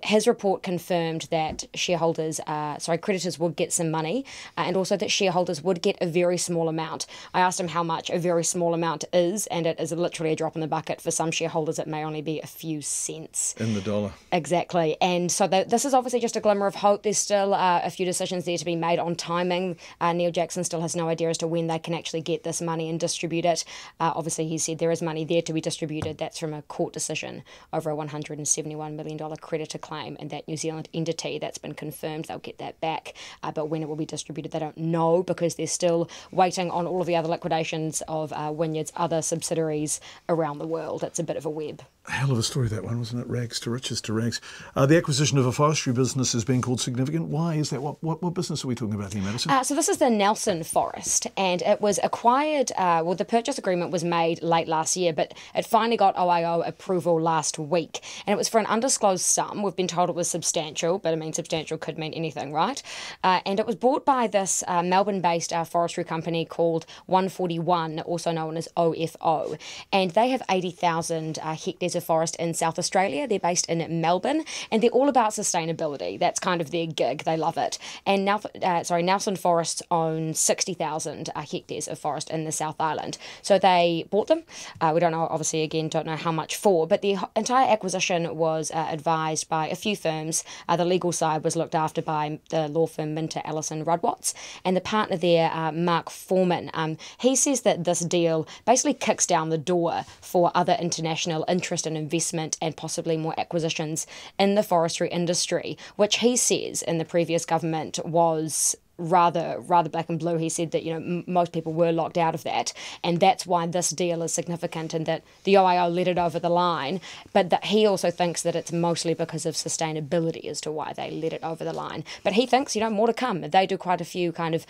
his report confirmed that creditors would get some money, and also that shareholders would get a very small amount. I asked him how much a very small amount is, and it is literally a drop in the bucket. For some shareholders, it may only be a few cents. In the dollar. Exactly. And so this is obviously just a glimmer of hope. There's still a few decisions there to be made on timing. Neil Jackson still has no idea as to when they can actually get this money and distribute it. Obviously, he said there is money there to be distributed. That's from a court decision over a $171 million creditor claim, and that New Zealand entity, that's been confirmed, they'll get that back. But when it will be distributed, they don't know, because they're still waiting on all of the other liquidations of Wynyard's other subsidiaries around the world. It's a bit of a web. A hell of a story, that one, wasn't it? Rags to riches to rags. The acquisition of a forestry business has been called significant. Why is that? What business are we talking about here, Madison? So this is the Nelson Forest, and it was acquired, the purchase agreement was made late last year, but it finally got OIO approval last week. And it was for an undisclosed sum. We've been told it was substantial, but substantial could mean anything, right? And it was bought by this Melbourne-based forestry company called 141, also known as OFO. And they have 80,000 hectares of forest in South Australia. They're based in Melbourne, and they're all about sustainability. That's kind of their gig. They love it. And Nelson Forests own 60,000 hectares of forest in the South Island. So they bought them. We don't know how much for, but the entire acquisition was advised by a few firms. The legal side was looked after by the law firm Minter Allison Rudwatts, and the partner there, Mark Foreman. He says that this deal basically kicks down the door for other international interest and investment, and possibly more acquisitions in the forestry industry, which he says in the previous government was rather black and blue. He said that most people were locked out of that, and that's why this deal is significant, and that the OIO let it over the line, but that he also thinks that it's mostly because of sustainability as to why they let it over the line. But he thinks more to come. They do quite a few kind of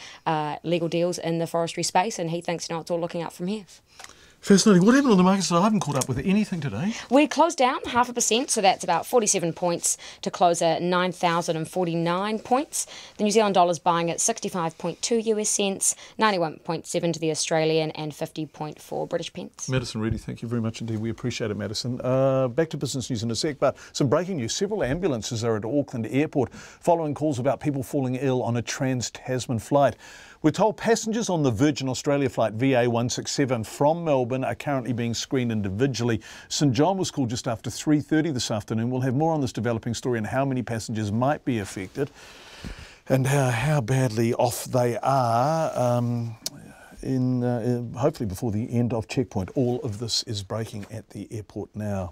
legal deals in the forestry space, and he thinks it's all looking up from here. Fascinating. What happened on the markets? I haven't caught up with anything today. We closed down 0.5%, so that's about 47 points to close at 9,049 points. The New Zealand dollar's buying at 65.2 US cents, 91.7 to the Australian, and 50.4 British pence. Madison Reedy, thank you very much indeed. We appreciate it, Madison. Back to business news in a sec, but some breaking news. Several ambulances are at Auckland Airport following calls about people falling ill on a trans-Tasman flight. We're told passengers on the Virgin Australia flight VA167 from Melbourne are currently being screened individually. St John was called just after 3:30 this afternoon. We'll have more on this developing story and how many passengers might be affected and how badly off they are. hopefully before the end of Checkpoint. All of this is breaking at the airport now.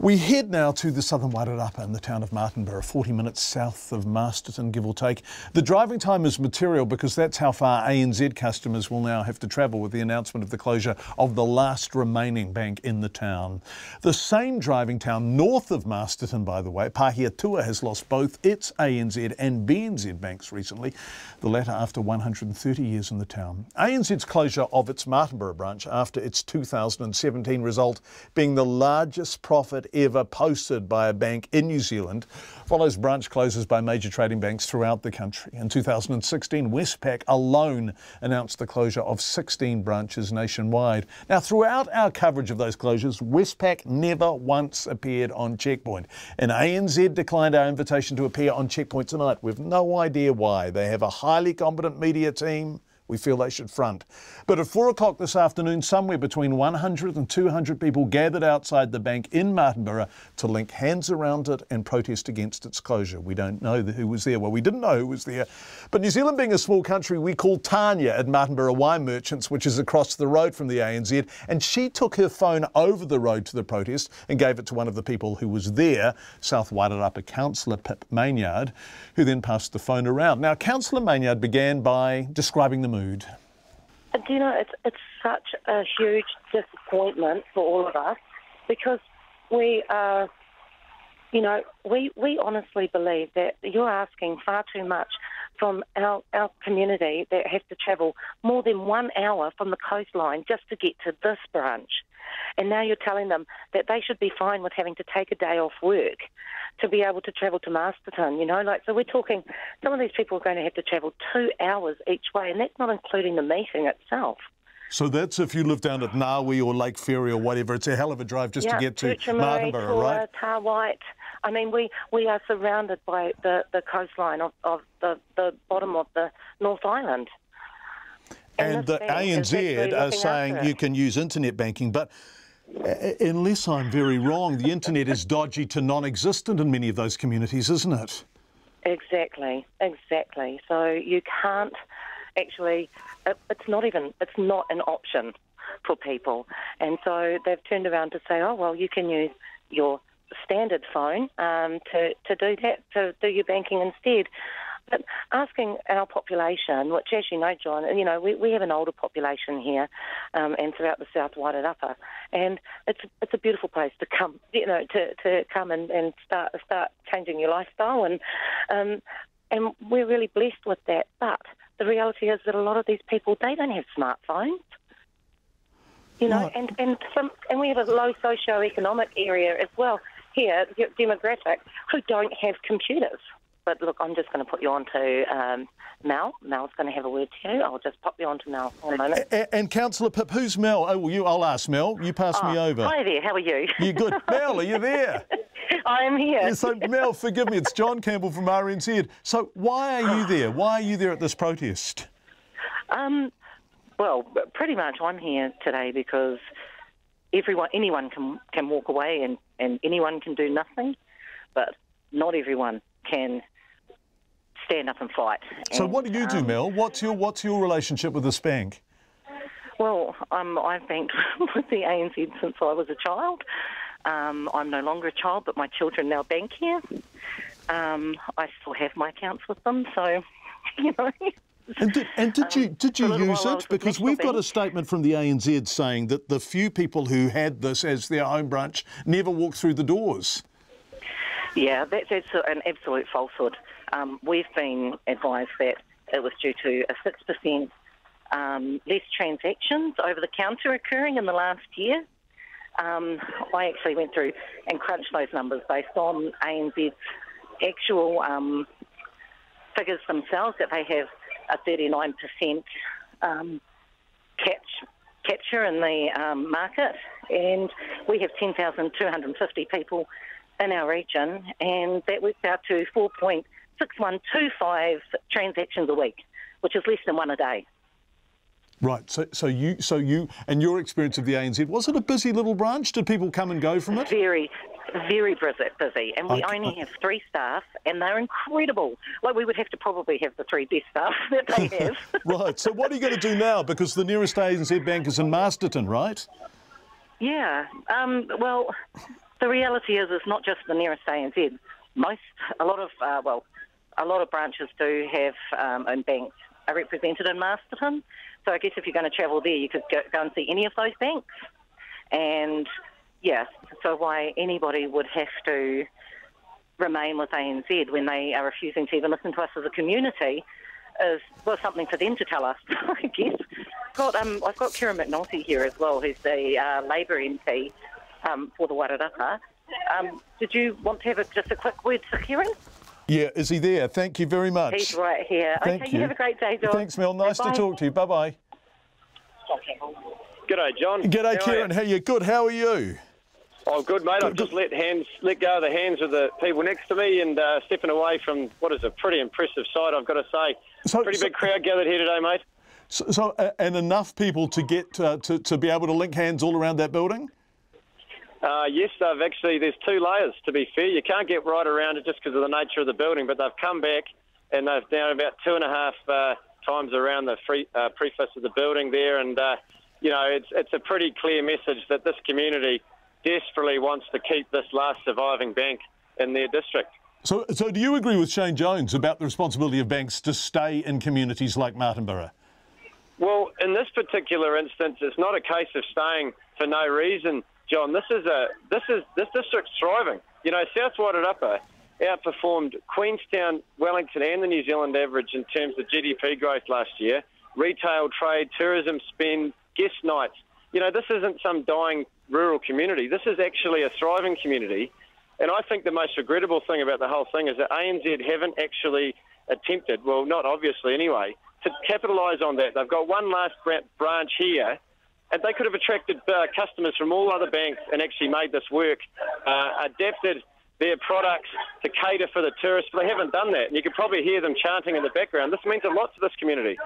We head now to the southern Wairarapa in the town of Martinborough, 40 minutes south of Masterton, give or take. The driving time is material because that's how far ANZ customers will now have to travel with the announcement of the closure of the last remaining bank in the town. The same driving town north of Masterton, by the way, Pahiatua, has lost both its ANZ and BNZ banks recently, the latter after 130 years in the town. ANZ's closure of its Martinborough branch after its 2017 result being the largest profit ever posted by a bank in New Zealand follows branch closures by major trading banks throughout the country. In 2016, Westpac alone announced the closure of 16 branches nationwide. Now, throughout our coverage of those closures, Westpac never once appeared on Checkpoint, and ANZ declined our invitation to appear on Checkpoint tonight. We've no idea why. They have a highly competent media team we feel they should front. But at 4 o'clock this afternoon, somewhere between 100 and 200 people gathered outside the bank in Martinborough to link hands around it and protest against its closure. We don't know who was there. Well, we didn't know who was there. But New Zealand being a small country, we called Tanya at Martinborough Wine Merchants, which is across the road from the ANZ, and she took her phone over the road to the protest and gave it to one of the people who was there, South Wairarapa Councillor Pip Maynard, who then passed the phone around. Now, Councillor Maynard began by describing the mood. Do you know, it's such a huge disappointment for all of us because we are, we honestly believe that you're asking far too much from our community that have to travel more than 1 hour from the coastline just to get to this branch. And now you're telling them that they should be fine with having to take a day off work to be able to travel to Masterton, so we're talking, some of these people are going to have to travel 2 hours each way, and that's not including the meeting itself. So that's if you live down at Ngawi or Lake Ferry or whatever. It's a hell of a drive just to get to Martinborough, right? Tarwhite. I mean, we are surrounded by the coastline of the bottom of the North Island. And the ANZ are saying you can use internet banking, but unless I'm very wrong, the internet is dodgy to non-existent in many of those communities, isn't it? Exactly. So you can't actually, it's not an option for people. And so they've turned around to say, oh, well, you can use your standard phone to do that, to do your banking instead. But asking our population, which, as you know, John, we have an older population here and throughout the South Wairarapa, and it's a beautiful place to come, to come and start changing your lifestyle, and we're really blessed with that. But the reality is that a lot of these people, they don't have smartphones, and we have a low socio-economic area as well here, demographic, who don't have computers. But look, I'm just going to put you on to Mel. Mel's going to have a word to you. I'll just pop you on to Mel for a moment. And Councillor Pip, who's Mel? Oh, well, I'll ask Mel. You pass me over. Hi there, how are you? You good? Mel, are you there? I am here. Yeah, so, Mel, forgive me, it's John Campbell from RNZ. So why are you there? Why are you there at this protest? Well, pretty much I'm here today because anyone can walk away and anyone can do nothing, but not everyone can stand up and fight. So what do you do, Mel? What's your relationship with this bank? Well, I've banked with the ANZ since I was a child. I'm no longer a child, but my children now bank here. I still have my accounts with them, so, And did you use it? Because we've got a statement from the ANZ saying that the few people who had this as their home branch never walked through the doors. Yeah, that's an absolute falsehood. We've been advised that it was due to a 6% less transactions over the counter occurring in the last year. I actually went through and crunched those numbers based on ANZ's actual figures themselves, that they have a 39% capture in the market, and we have 10,250 people in our region, and that works out to 4.6125 transactions a week, which is less than one a day. Right. So you and your experience of the ANZ, was it a busy little branch? Did people come and go from it? Very, very busy, and we only have 3 staff, and they're incredible. Like, we would have to probably have the 3 best staff that they have. Right, so what are you going to do now? Because the nearest ANZ bank is in Masterton, right? Yeah, well, the reality is it's not just the nearest ANZ. A lot of branches do have and banks are represented in Masterton. So I guess if you're going to travel there, you could go and see any of those banks. And yes, so why anybody would have to remain with ANZ when they are refusing to even listen to us as a community is, well, something for them to tell us, I guess. I've got Kieran McNulty here as well, who's the Labour MP for the Wairarapa. Did you want to have just a quick word to Kieran? Yeah, is he there? Thank you very much. He's right here. Thank you have a great day, John. Thanks, Mel. Nice to talk to you. Bye-bye. G'day, John. G'day, Kieran. How are you? Good. How are you? Oh, good, mate. I've just let go of the hands of the people next to me and stepping away from what is a pretty impressive sight, I've got to say. Pretty big crowd gathered here today, mate. And enough people to get to be able to link hands all around that building? Yes, there's 2 layers, to be fair. You can't get right around it just because of the nature of the building, but they've come back and they've done about 2.5 times around the preface of the building there. And, it's a pretty clear message that this community desperately wants to keep this last surviving bank in their district. So do you agree with Shane Jones about the responsibility of banks to stay in communities like Martinborough? Well, in this particular instance, it's not a case of staying for no reason, John. This district's thriving. South Wairarapa outperformed Queenstown, Wellington and the New Zealand average in terms of GDP growth last year. Retail, trade, tourism spend, guest nights. This isn't some dying rural community. This is actually a thriving community. And I think the most regrettable thing about the whole thing is that ANZ haven't actually attempted, well, not obviously anyway, to capitalise on that. They've got one last branch here, and they could have attracted customers from all other banks and actually made this work, adapted their products to cater for the tourists, but they haven't done that. And you can probably hear them chanting in the background. This means a lot to this community.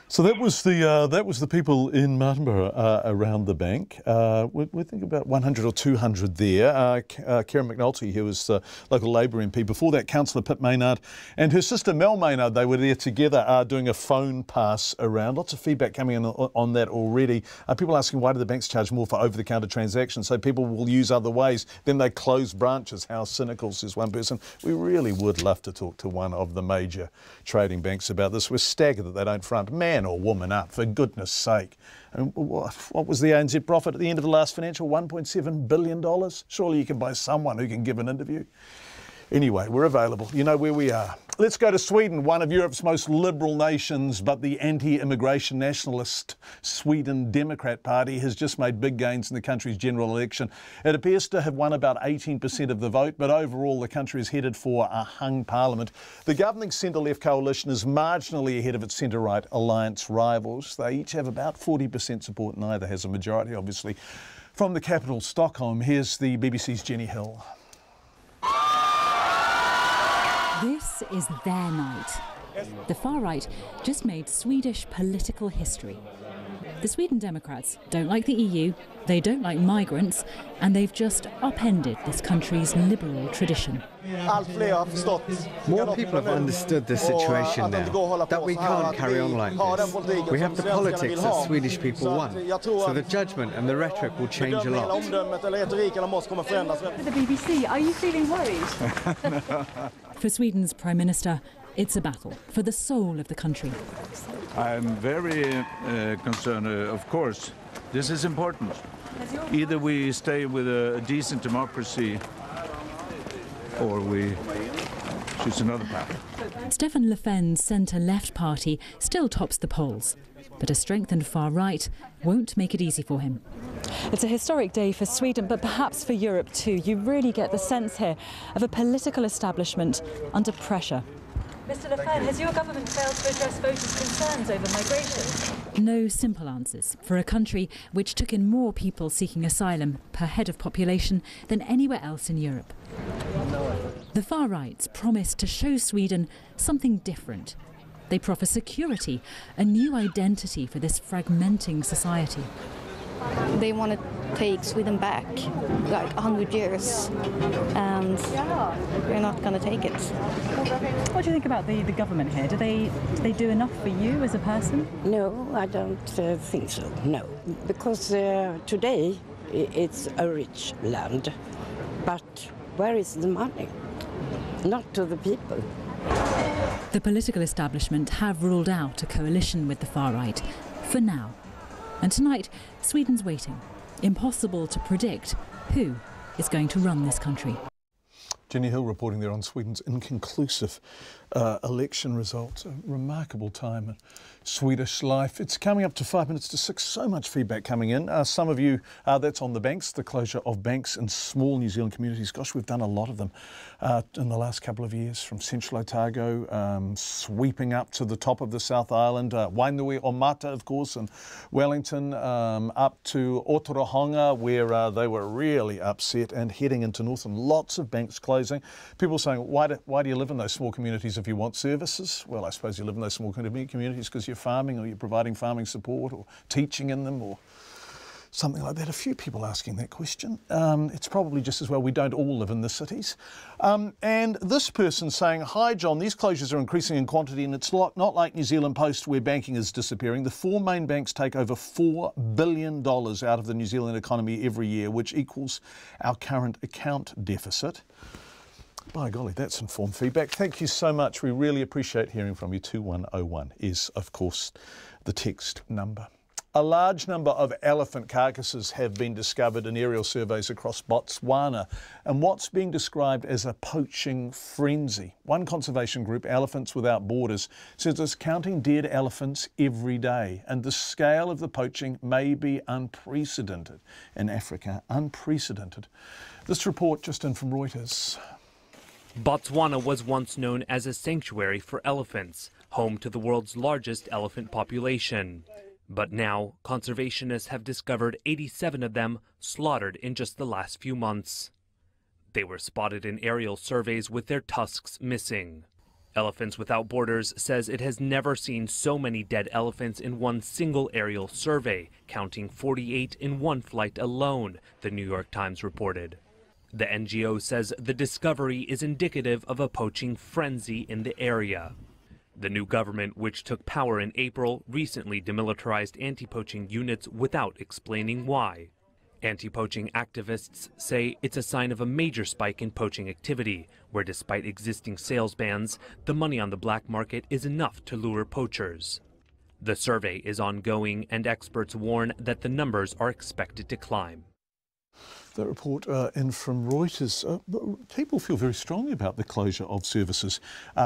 So that was the people in Martinborough around the bank. We think about 100 or 200 there. Kieran McNulty, who was local Labour MP. Before that, Councillor Pip Maynard and her sister Mel Maynard, they were there together doing a phone pass around. Lots of feedback coming in on that already. People asking, why do the banks charge more for over-the-counter transactions? So people will use other ways. Then they close branches. How cynical, says one person. We really would love to talk to one of the major trading banks about this. We're staggered that they don't front man or woman up, for goodness sake. What was the ANZ profit at the end of the last financial? $1.7 billion? Surely you can buy someone who can give an interview. Anyway, we're available. You know where we are. Let's go to Sweden, one of Europe's most liberal nations, but the anti-immigration nationalist Sweden Democrat Party has just made big gains in the country's general election. It appears to have won about 18% of the vote, but overall the country is headed for a hung parliament. The governing centre-left coalition is marginally ahead of its centre-right alliance rivals. They each have about 40% support. Neither has a majority, obviously. From the capital, Stockholm, here's the BBC's Jenny Hill. This is their night. The far right just made Swedish political history. The Sweden Democrats don't like the EU, they don't like migrants, and they've just upended this country's liberal tradition. More people have understood the situation now, that we can't carry on like this. We have the politics that Swedish people want, so the judgment and the rhetoric will change a lot. For the BBC, are you feeling worried? For Sweden's Prime Minister, it's a battle for the soul of the country. I'm very concerned, of course. This is important. Either we stay with a decent democracy or we choose another path. Stefan Löfven's centre-left party still tops the polls, but a strengthened far right won't make it easy for him. It's a historic day for Sweden, but perhaps for Europe too. You really get the sense here of a political establishment under pressure. Mr. Le Pen, has your government failed to address voters' concerns over migration? No simple answers for a country which took in more people seeking asylum per head of population than anywhere else in Europe. The far right's promised to show Sweden something different. They proffer security, a new identity for this fragmenting society. They want to take Sweden back, like 100 years, and we're not going to take it. What do you think about the government here? Do they do enough for you as a person? No, I don't think so, no. Because today it's a rich land, but where is the money? Not to the people. The political establishment have ruled out a coalition with the far right, for now. And tonight, Sweden's waiting. Impossible to predict who is going to run this country. Jenny Hill reporting there on Sweden's inconclusive election results. A remarkable time in Swedish life. It's coming up to 5 minutes to 6. So much feedback coming in. Some of you, that's on the banks, the closure of banks in small New Zealand communities. Gosh, we've done a lot of them in the last couple of years, from Central Otago, sweeping up to the top of the South Island, Wainui o Mata, of course, and Wellington, up to Otorohanga, where they were really upset, and heading into Northern. Lots of banks closing. People saying, why do you live in those small communities if you want services? Well, I suppose you live in those small communities because you're farming, or you're providing farming support, or teaching in them, or something like that. A few people asking that question. It's probably just as well we don't all live in the cities. And this person saying, hi John, these closures are increasing in quantity, and it's not like New Zealand Post where banking is disappearing. The 4 main banks take over $4 billion out of the New Zealand economy every year, which equals our current account deficit. By golly, that's informed feedback. Thank you so much. We really appreciate hearing from you. 2101 is, of course, the text number. A large number of elephant carcasses have been discovered in aerial surveys across Botswana, and what's being described as a poaching frenzy. One conservation group, Elephants Without Borders, says it's counting dead elephants every day, and the scale of the poaching may be unprecedented in Africa. Unprecedented. This report just in from Reuters. Botswana was once known as a sanctuary for elephants, home to the world's largest elephant population. But now, conservationists have discovered 87 of them slaughtered in just the last few months. They were spotted in aerial surveys with their tusks missing. Elephants Without Borders says it has never seen so many dead elephants in one single aerial survey, counting 48 in one flight alone, the New York Times reported. The NGO says the discovery is indicative of a poaching frenzy in the area. The new government, which took power in April, recently demilitarized anti-poaching units without explaining why. Anti-poaching activists say it's a sign of a major spike in poaching activity, where despite existing sales bans, the money on the black market is enough to lure poachers. The survey is ongoing, and experts warn that the numbers are expected to climb. The report in from Reuters. People feel very strongly about the closure of services.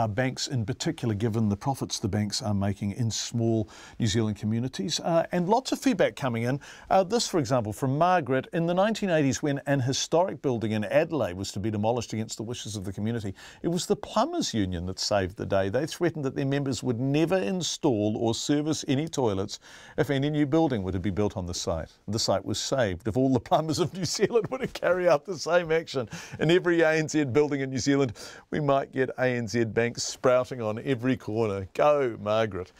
Banks in particular, given the profits the banks are making in small New Zealand communities. And lots of feedback coming in. This, for example, from Margaret. In the 1980s, when an historic building in Adelaide was to be demolished against the wishes of the community, it was the Plumbers Union that saved the day. They threatened that their members would never install or service any toilets if any new building were to be built on the site. The site was saved. If all the plumbers of New Zealand were to carry out the same action in every ANZ building in New Zealand, we might get ANZ banks sprouting on every corner. Go, Margaret.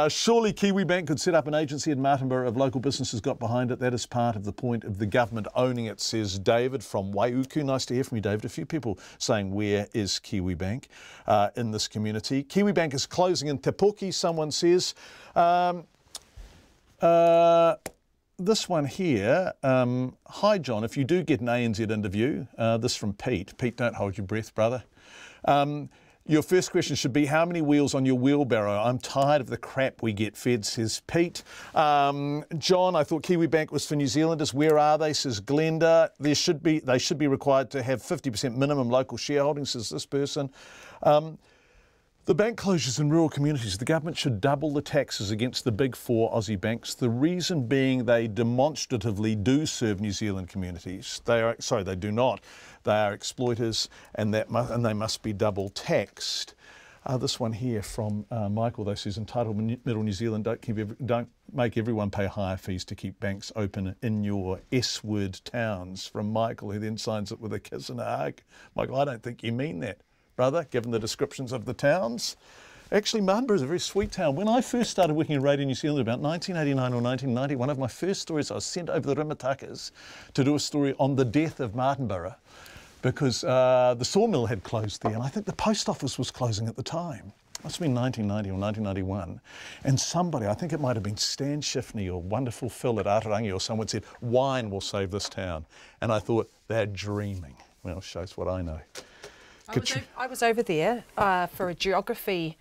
Surely Kiwi Bank could set up an agency in Martinborough if local businesses got behind it. That is part of the point of the government owning it, says David from Waiuku. Nice to hear from you, David. A few people saying, where is Kiwi Bank in this community? Kiwi Bank is closing in Te Poki, someone says. This one here, hi John, if you do get an ANZ interview, this from Pete. Pete, don't hold your breath, brother. Your first question should be, how many wheels on your wheelbarrow? I'm tired of the crap we get fed, says Pete. John, I thought Kiwi Bank was for New Zealanders. Where are they, says Glenda. They should be required to have 50% minimum local shareholding, says this person. The bank closures in rural communities, the government should double the taxes against the big 4 Aussie banks. The reason being they demonstratively do serve New Zealand communities. They do not. They are exploiters, and they must be double taxed. This one here from Michael, though, says entitled Middle New Zealand, don't make everyone pay higher fees to keep banks open in your S-word towns. From Michael, who then signs it with a kiss and a hug. Michael, I don't think you mean that, brother, given the descriptions of the towns. Actually, Martinborough is a very sweet town. When I first started working in Radio New Zealand about 1989 or 1990, one of my first stories, I was sent over the Rimatakas to do a story on the death of Martinborough because the sawmill had closed there, and I think the post office was closing at the time. Must have been 1990 or 1991. And somebody, I think it might have been Stan Shifney or Wonderful Phil at Atarangi or someone said, wine will save this town. And I thought, they're dreaming. Well, it shows what I know. I was over there for a geography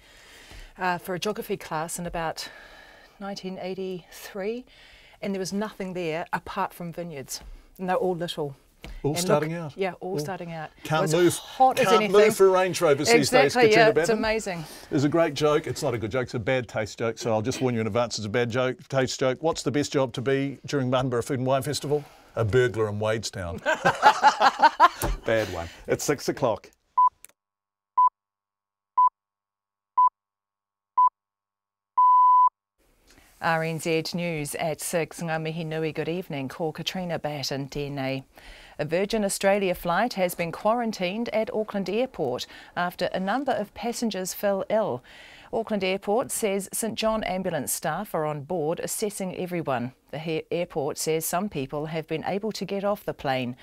class in about 1983, and there was nothing there apart from vineyards. And they're all little. All starting out. Yeah, all starting out. Can't move. Hot as anything. Move for Range Rovers these days. Yeah, it's amazing. There's a great joke. It's not a good joke. It's a bad taste joke. So I'll just warn you in advance. It's a bad taste joke. What's the best job to be during Martinborough Food and Wine Festival? A burglar in Wadestown. Bad one. It's 6 o'clock. RNZ News at 6. Ngā mihi nui, good evening. Ko Katrina Batten tēnei. A Virgin Australia flight has been quarantined at Auckland Airport after a number of passengers fell ill. Auckland Airport says St John ambulance staff are on board assessing everyone. The airport says some people have been able to get off the plane.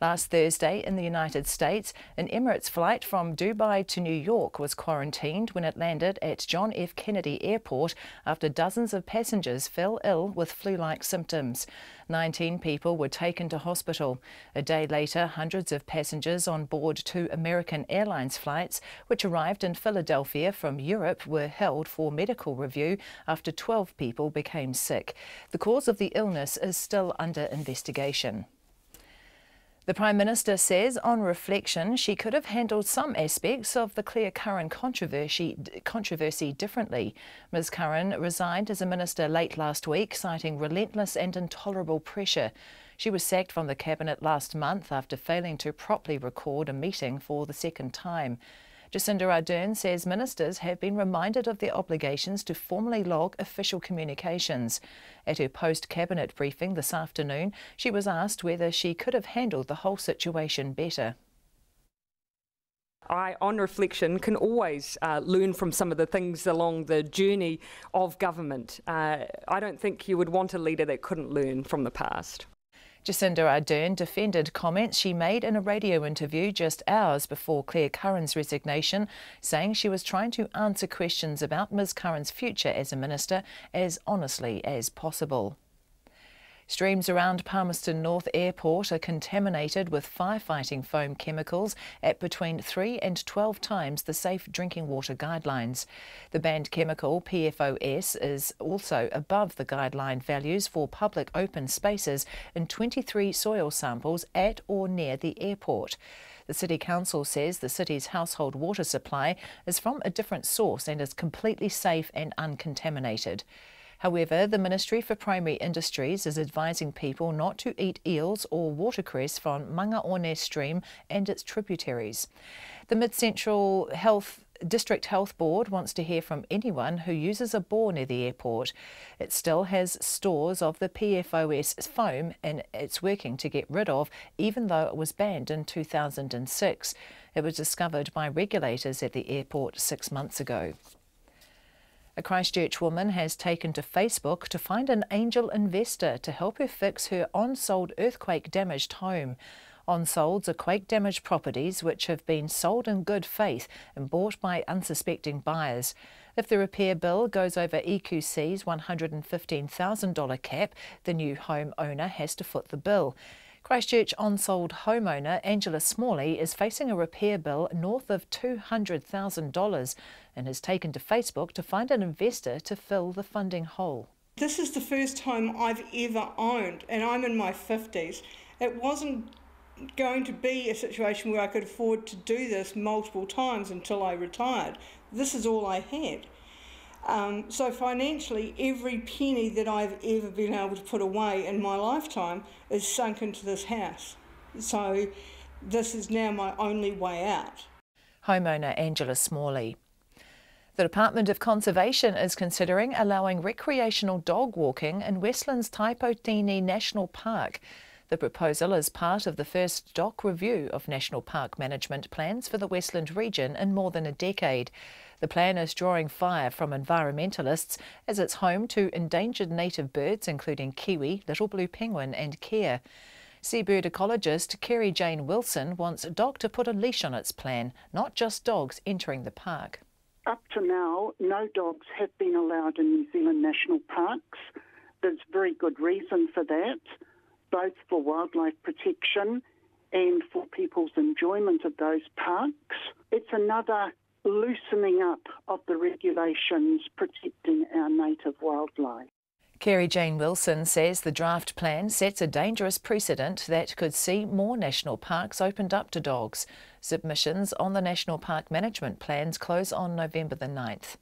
Last Thursday in the United States, an Emirates flight from Dubai to New York was quarantined when it landed at John F. Kennedy Airport after dozens of passengers fell ill with flu-like symptoms. 19 people were taken to hospital. A day later, hundreds of passengers on board 2 American Airlines flights, which arrived in Philadelphia from Europe, were held for medical review after 12 people became sick. The cause of the illness is still under investigation. The Prime Minister says, on reflection, she could have handled some aspects of the Claire Curran controversy differently. Ms Curran resigned as a minister late last week, citing relentless and intolerable pressure. She was sacked from the Cabinet last month after failing to properly record a meeting for the second time. Jacinda Ardern says ministers have been reminded of their obligations to formally log official communications. At her post-cabinet briefing this afternoon, she was asked whether she could have handled the whole situation better. I, on reflection, can always learn from some of the things along the journey of government. I don't think you would want a leader that couldn't learn from the past. Jacinda Ardern defended comments she made in a radio interview just hours before Claire Curran's resignation, saying she was trying to answer questions about Ms Curran's future as a minister as honestly as possible. Streams around Palmerston North Airport are contaminated with firefighting foam chemicals at between 3 and 12 times the safe drinking water guidelines. The banned chemical, PFOS, is also above the guideline values for public open spaces in 23 soil samples at or near the airport. The City Council says the city's household water supply is from a different source and is completely safe and uncontaminated. However, the Ministry for Primary Industries is advising people not to eat eels or watercress from Mangaone Stream and its tributaries. The Mid-Central District Health Board wants to hear from anyone who uses a bore near the airport. It still has stores of the PFOS foam and it's working to get rid of, even though it was banned in 2006. It was discovered by regulators at the airport 6 months ago. A Christchurch woman has taken to Facebook to find an angel investor to help her fix her on-sold earthquake-damaged home. On-solds are quake-damaged properties which have been sold in good faith and bought by unsuspecting buyers. If the repair bill goes over EQC's $115,000 cap, the new home owner has to foot the bill. Christchurch on-sold homeowner Angela Smalley is facing a repair bill north of $200,000 and has taken to Facebook to find an investor to fill the funding hole. This is the first home I've ever owned and I'm in my 50s. It wasn't going to be a situation where I could afford to do this multiple times until I retired. This is all I had. So financially, every penny that I've ever been able to put away in my lifetime is sunk into this house. So this is now my only way out. Homeowner Angela Smalley. The Department of Conservation is considering allowing recreational dog walking in Westland's Taipotini National Park. The proposal is part of the first stock review of national park management plans for the Westland region in more than a decade. The plan is drawing fire from environmentalists as it's home to endangered native birds including kiwi, little blue penguin and kea. Seabird ecologist Kerry Jane Wilson wants DOG to put a leash on its plan, not just dogs entering the park. Up to now, no dogs have been allowed in New Zealand national parks. There's very good reason for that, both for wildlife protection and for people's enjoyment of those parks. It's another loosening up of the regulations protecting our native wildlife. Kerry Jane Wilson says the draft plan sets a dangerous precedent that could see more national parks opened up to dogs. Submissions on the National Park Management Plans close on November the 9th.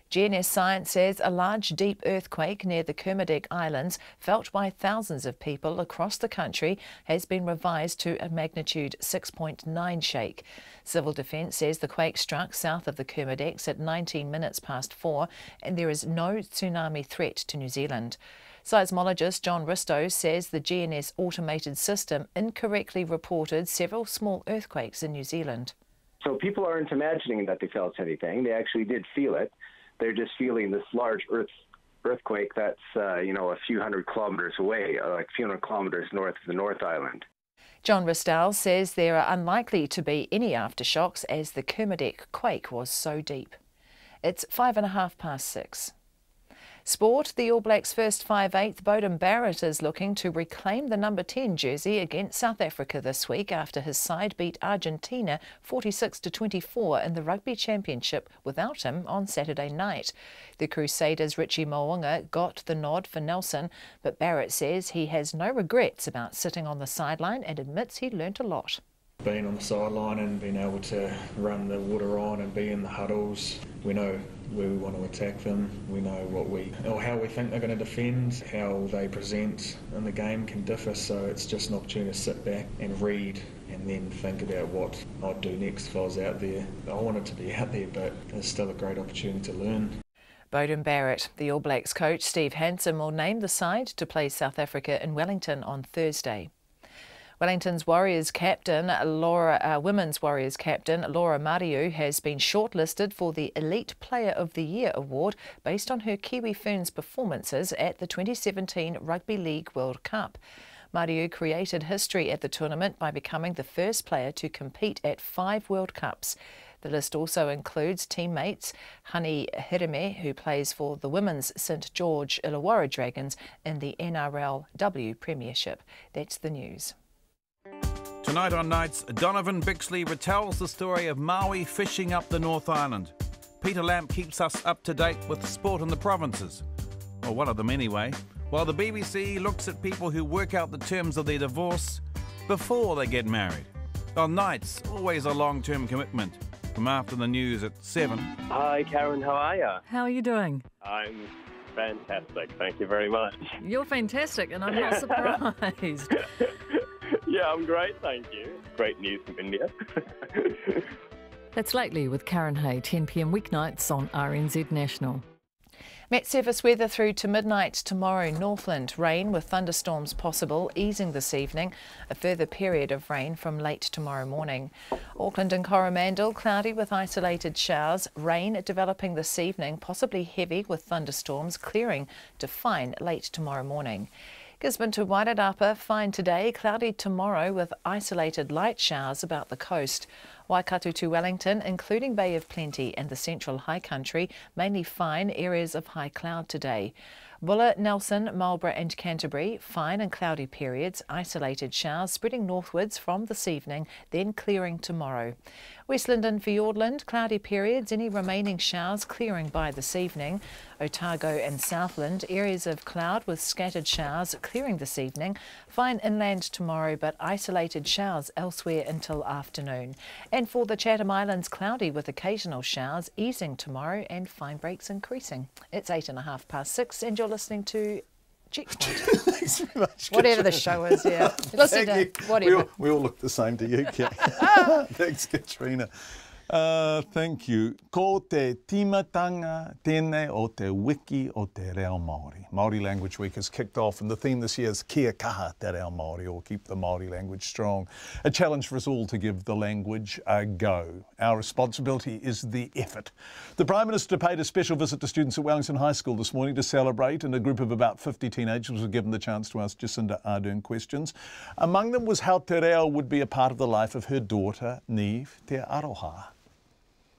GNS Science says a large, deep earthquake near the Kermadec Islands, felt by thousands of people across the country, has been revised to a magnitude 6.9 shake. Civil Defence says the quake struck south of the Kermadecs at 19 minutes past 4 and there is no tsunami threat to New Zealand. Seismologist John Ristow says the GNS automated system incorrectly reported several small earthquakes in New Zealand. So people aren't imagining that they felt anything. They actually did feel it. They're just feeling this large earthquake that's, a few hundred kilometres away, like a few hundred kilometres north of the North Island. John Ristow says there are unlikely to be any aftershocks as the Kermadec quake was so deep. It's 6:05. Sport, the All Blacks' first 5/8 Beauden Barrett is looking to reclaim the number 10 jersey against South Africa this week after his side beat Argentina 46-24 in the Rugby Championship without him on Saturday night. The Crusaders' Richie Mo'unga got the nod for Nelson, but Barrett says he has no regrets about sitting on the sideline and admits he learnt a lot. Being on the sideline and being able to run the water on and be in the huddles, we know where we want to attack them, we know how we think they're going to defend, how they present in the game can differ, so it's just an opportunity to sit back and read and then think about what I'd do next if I was out there. I wanted to be out there, but it's still a great opportunity to learn. Beauden Barrett, the All Blacks coach Steve Hansen will name the side to play South Africa in Wellington on Thursday. Wellington's Warriors captain, Women's Warriors captain Laura Mariu has been shortlisted for the Elite Player of the Year award based on her Kiwi Ferns performances at the 2017 Rugby League World Cup. Mariu created history at the tournament by becoming the first player to compete at 5 World Cups. The list also includes teammates Hani Hireme, who plays for the women's St George Illawarra Dragons in the NRLW Premiership. That's the news. Tonight on Nights, Donovan Bixley retells the story of Maui fishing up the North Island. Peter Lamp keeps us up to date with sport in the provinces. Or one of them anyway. While the BBC looks at people who work out the terms of their divorce before they get married. On Nights, always a long-term commitment. From after the news at 7. Hi Karen, how are you? How are you doing? I'm fantastic, thank you very much. You're fantastic and I'm not surprised. Yeah, I'm great, thank you. Great news from India. That's Lately with Karen Hay, 10 p.m. weeknights on RNZ National. Met surface weather through to midnight tomorrow. Northland, rain with thunderstorms possible, easing this evening. A further period of rain from late tomorrow morning. Auckland and Coromandel, cloudy with isolated showers. Rain developing this evening, possibly heavy with thunderstorms, clearing to fine late tomorrow morning. Gisborne to Wairarapa, fine today, cloudy tomorrow with isolated light showers about the coast. Waikato to Wellington, including Bay of Plenty and the central high country, mainly fine, areas of high cloud today. Buller, Nelson, Marlborough and Canterbury, fine and cloudy periods, isolated showers spreading northwards from this evening, then clearing tomorrow. Westland and Fiordland, cloudy periods, any remaining showers clearing by this evening. Otago and Southland, areas of cloud with scattered showers clearing this evening. Fine inland tomorrow, but isolated showers elsewhere until afternoon. And for the Chatham Islands, cloudy with occasional showers, easing tomorrow and fine breaks increasing. It's 6:08 and you're listening to Checkpoint. Thanks very much, whatever the show is, yeah. Listen to whatever. We all look the same to you, Kate. Thanks, Katrina. Thank you. Ko te timatanga tēnei o te wiki o te reo Māori. Māori Language Week has kicked off, and the theme this year is Kia kaha te reo Māori, or keep the Māori language strong. A challenge for us all to give the language a go. Our responsibility is the effort. The Prime Minister paid a special visit to students at Wellington High School this morning to celebrate, and a group of about 50 teenagers were given the chance to ask Jacinda Ardern questions. Among them was how te reo would be a part of the life of her daughter, Neve Te Aroha.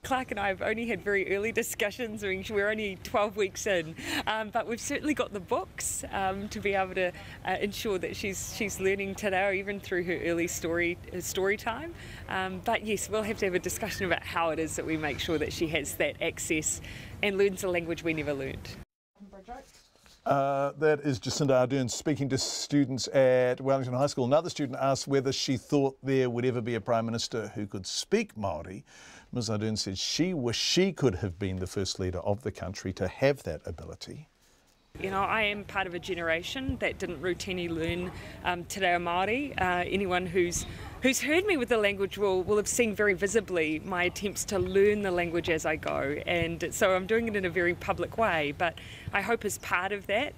Clark and I have only had very early discussions. I mean, we're only 12 weeks in, but we've certainly got the books to be able to ensure that she's learning te reo even through her early story time. But yes, we'll have to have a discussion about how it is that we make sure that she has that access and learns a language we never learned. That is Jacinda Ardern speaking to students at Wellington High School. Another student asked whether she thought there would ever be a Prime Minister who could speak Māori. Ms Ardern said she wished she could have been the first leader of the country to have that ability. You know, I am part of a generation that didn't routinely learn te reo Māori. Anyone who's heard me with the language will have seen very visibly my attempts to learn the language as I go, and so I'm doing it in a very public way. But I hope as part of that,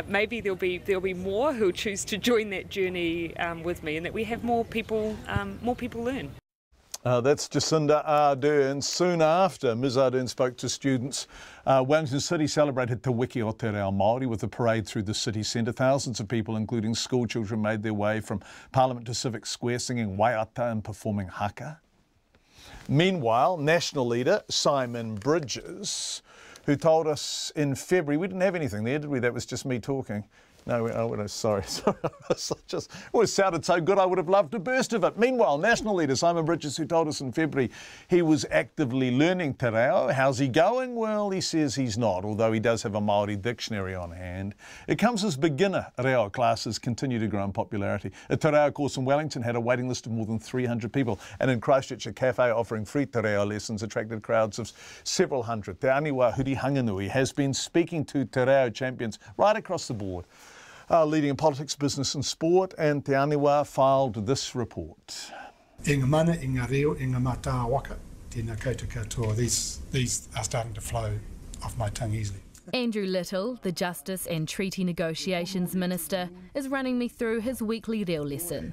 maybe there'll be more who'll choose to join that journey with me, and that we have more people learn. That's Jacinda Ardern. Soon after Ms Ardern spoke to students, Wellington City celebrated Te Wiki o Te Reo Māori with a parade through the city centre. Thousands of people, including school children, made their way from Parliament to Civic Square singing waiata and performing haka. Meanwhile, National Leader Simon Bridges, who told us in February, we didn't have anything there, did we? That was just me talking. No, sorry. It always sounded so good I would have loved to burst of it. Meanwhile, National Leader Simon Bridges, who told us in February he was actively learning te reo. How's he going? Well, he says he's not, although he does have a Māori dictionary on hand. It comes as beginner reo classes continue to grow in popularity. A te reo course in Wellington had a waiting list of more than 300 people, and in Christchurch, a cafe offering free te reo lessons attracted crowds of several hundred. Te Aniwa Huri Hanganui has been speaking to te reo champions right across the board. Leading in politics, business and sport, and Te Aniwa filed this report. Inga mana, inga reo, inga mata waka, tēnā koutou katoa. These are starting to flow off my tongue easily. Andrew Little, the Justice and Treaty Negotiations Minister, is running me through his weekly reo lesson.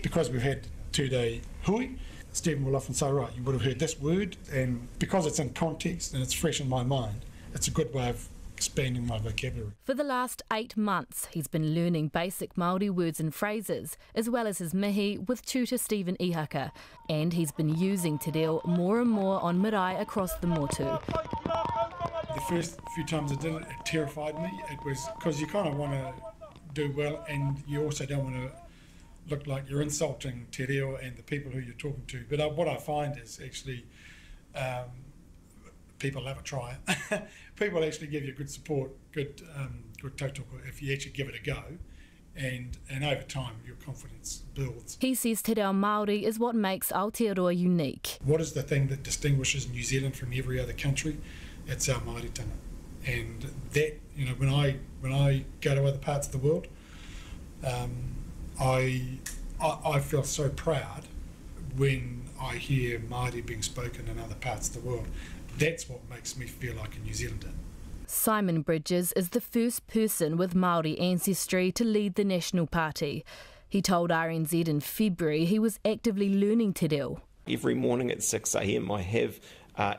Because we've had 2-day hui, Stephen will often say, right, you would have heard this word, and because it's in context and it's fresh in my mind, it's a good way of expanding my vocabulary. For the last 8 months, he's been learning basic Māori words and phrases, as well as his mihi with tutor Stephen Ihaka, and he's been using te reo more and more on marae across the motu. The first few times I did it, it terrified me. It was because you kind of want to do well, and you also don't want to look like you're insulting te reo and the people who you're talking to. But what I find is actually people have a try. People actually give you good support, good tautoko if you actually give it a go, and over time your confidence builds. He says te reo Māori is what makes Aotearoa unique. What is the thing that distinguishes New Zealand from every other country? It's our Māoritanga, and that, you know, when I go to other parts of the world, I feel so proud when I hear Māori being spoken in other parts of the world. That's what makes me feel like a New Zealander. Simon Bridges is the first person with Māori ancestry to lead the National Party. He told RNZ in February he was actively learning te reo. Every morning at 6 a.m. I have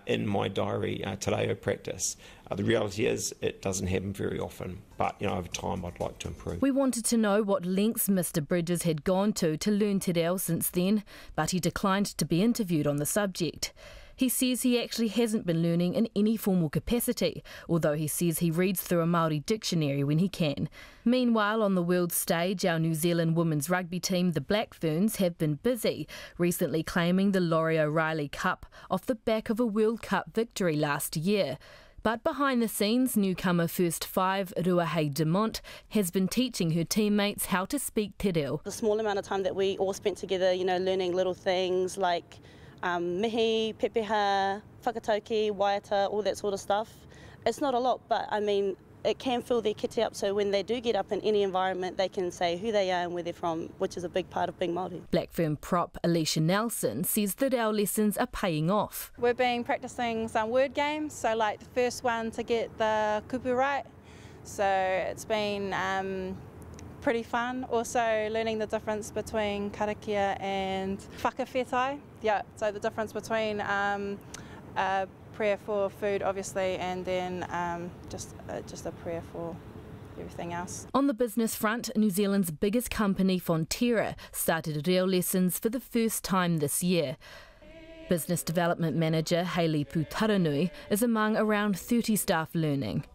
in my diary te reo practice. The reality is it doesn't happen very often, but over time I'd like to improve. We wanted to know what lengths Mr Bridges had gone to learn te reo since then, but he declined to be interviewed on the subject. He says he actually hasn't been learning in any formal capacity, although he says he reads through a Māori dictionary when he can. Meanwhile, on the world stage, our New Zealand women's rugby team, the Black Ferns, have been busy, recently claiming the Laurie O'Reilly Cup off the back of a World Cup victory last year. But behind the scenes, newcomer first five Ruahei Demont has been teaching her teammates how to speak te reo. The small amount of time that we all spent together, learning little things like mihi, pepeha, whakatauki, waiata, all that sort of stuff. It's not a lot, but I mean, it can fill their kite up, so when they do get up in any environment, they can say who they are and where they're from, which is a big part of being Māori. Black Firm prop Alicia Nelson says that our lessons are paying off. We've been practicing some word games, so like the first one to get the kupu right, so it's been pretty fun. Also learning the difference between karakia and whakawhetai. Yeah, so the difference between a prayer for food, obviously, and then just a prayer for everything else. On the business front, New Zealand's biggest company, Fonterra, started reo lessons for the first time this year. Business Development Manager Hayley Putaranui is among around 30 staff learning.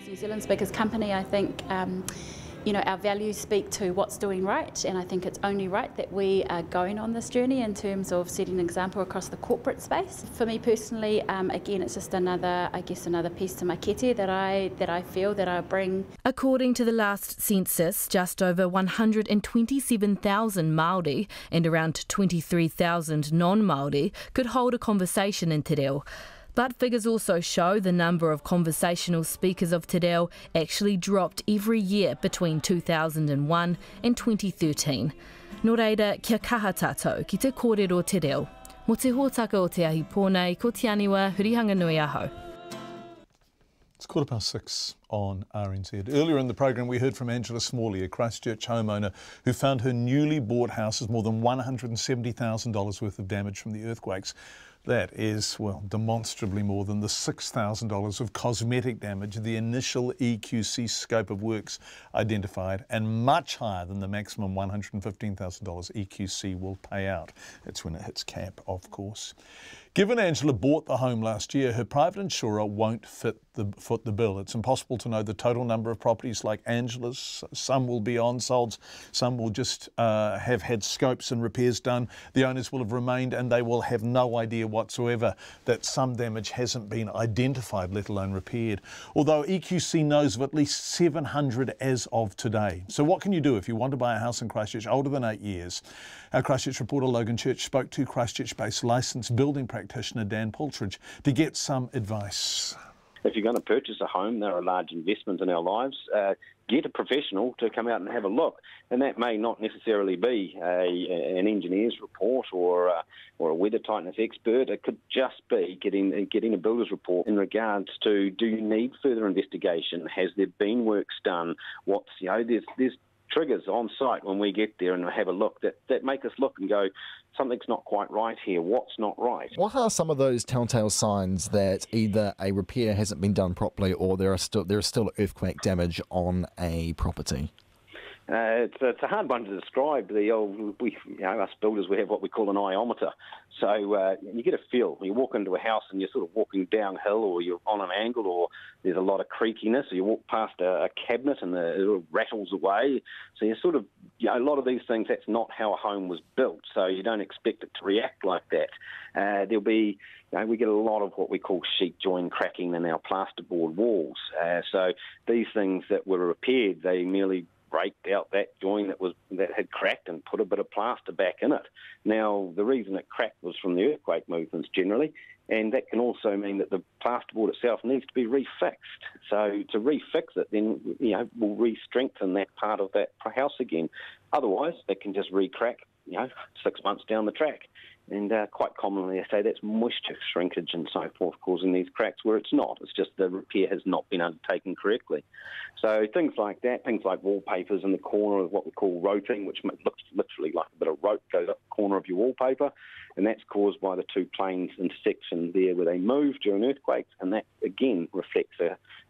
New Zealand's biggest company, I think, our values speak to what's doing right, and I think it's only right that we are going on this journey in terms of setting an example across the corporate space. For me personally, again, it's just another piece to my kete that I feel that I bring. According to the last census, just over 127,000 Māori and around 23,000 non-Māori could hold a conversation in te reo. But figures also show the number of conversational speakers of te reo actually dropped every year between 2001 and 2013. Nō reira, kia kaha tātou ki te kōrero te reo. Mo te hōtaka o te ahi pōnei, ko te aniwa, hurihanga nui aho. It's 6:15 on RNZ. Earlier in the programme we heard from Angela Smalley, a Christchurch homeowner who found her newly bought house has more than $170,000 worth of damage from the earthquakes. That is, well, demonstrably more than the $6,000 of cosmetic damage the initial EQC scope of works identified, and much higher than the maximum $115,000 EQC will pay out. That's when it hits cap, of course. Given Angela bought the home last year, her private insurer won't foot the bill. It's impossible to know the total number of properties like Angela's. Some will be on-solds, some will just have had scopes and repairs done. The owners will have remained and they will have no idea whatsoever that some damage hasn't been identified, let alone repaired. Although EQC knows of at least 700 as of today. So what can you do if you want to buy a house in Christchurch older than 8 years? Our Christchurch reporter Logan Church spoke to Christchurch-based licensed building practitioner Dan Paltridge to get some advice. If you're going to purchase a home, they're a large investment in our lives. Get a professional to come out and have a look, and that may not necessarily be an engineer's report or a weather tightness expert. It could just be getting a builder's report in regards to, do you need further investigation? Has there been works done? There's triggers on site when we get there and have a look that make us look and go, something's not quite right here. What's not right? What are some of those telltale signs that either a repair hasn't been done properly or there is still earthquake damage on a property? It's a hard one to describe. Us builders, we have what we call an iometer. So you get a feel. You walk into a house and you're sort of walking downhill, or you're on an angle, or there's a lot of creakiness, or you walk past a cabinet and it rattles away. So you're sort of, a lot of these things, that's not how a home was built. So you don't expect it to react like that. There'll be, we get a lot of what we call sheet join cracking in our plasterboard walls. So these things that were repaired, they merely braked out that join that had cracked and put a bit of plaster back in it. Now, the reason it cracked was from the earthquake movements generally, and that can also mean that the plasterboard itself needs to be refixed. So to refix it, then we'll re-strengthen that part of that house again. Otherwise, it can just re-crack 6 months down the track. And quite commonly they say that's moisture shrinkage and so forth causing these cracks, where it's not. It's just the repair has not been undertaken correctly. So things like that, things like wallpapers in the corner of what we call roting, which looks literally like a bit of rope goes up the corner of your wallpaper, and that's caused by the two planes intersection there where they move during earthquakes, and that again reflects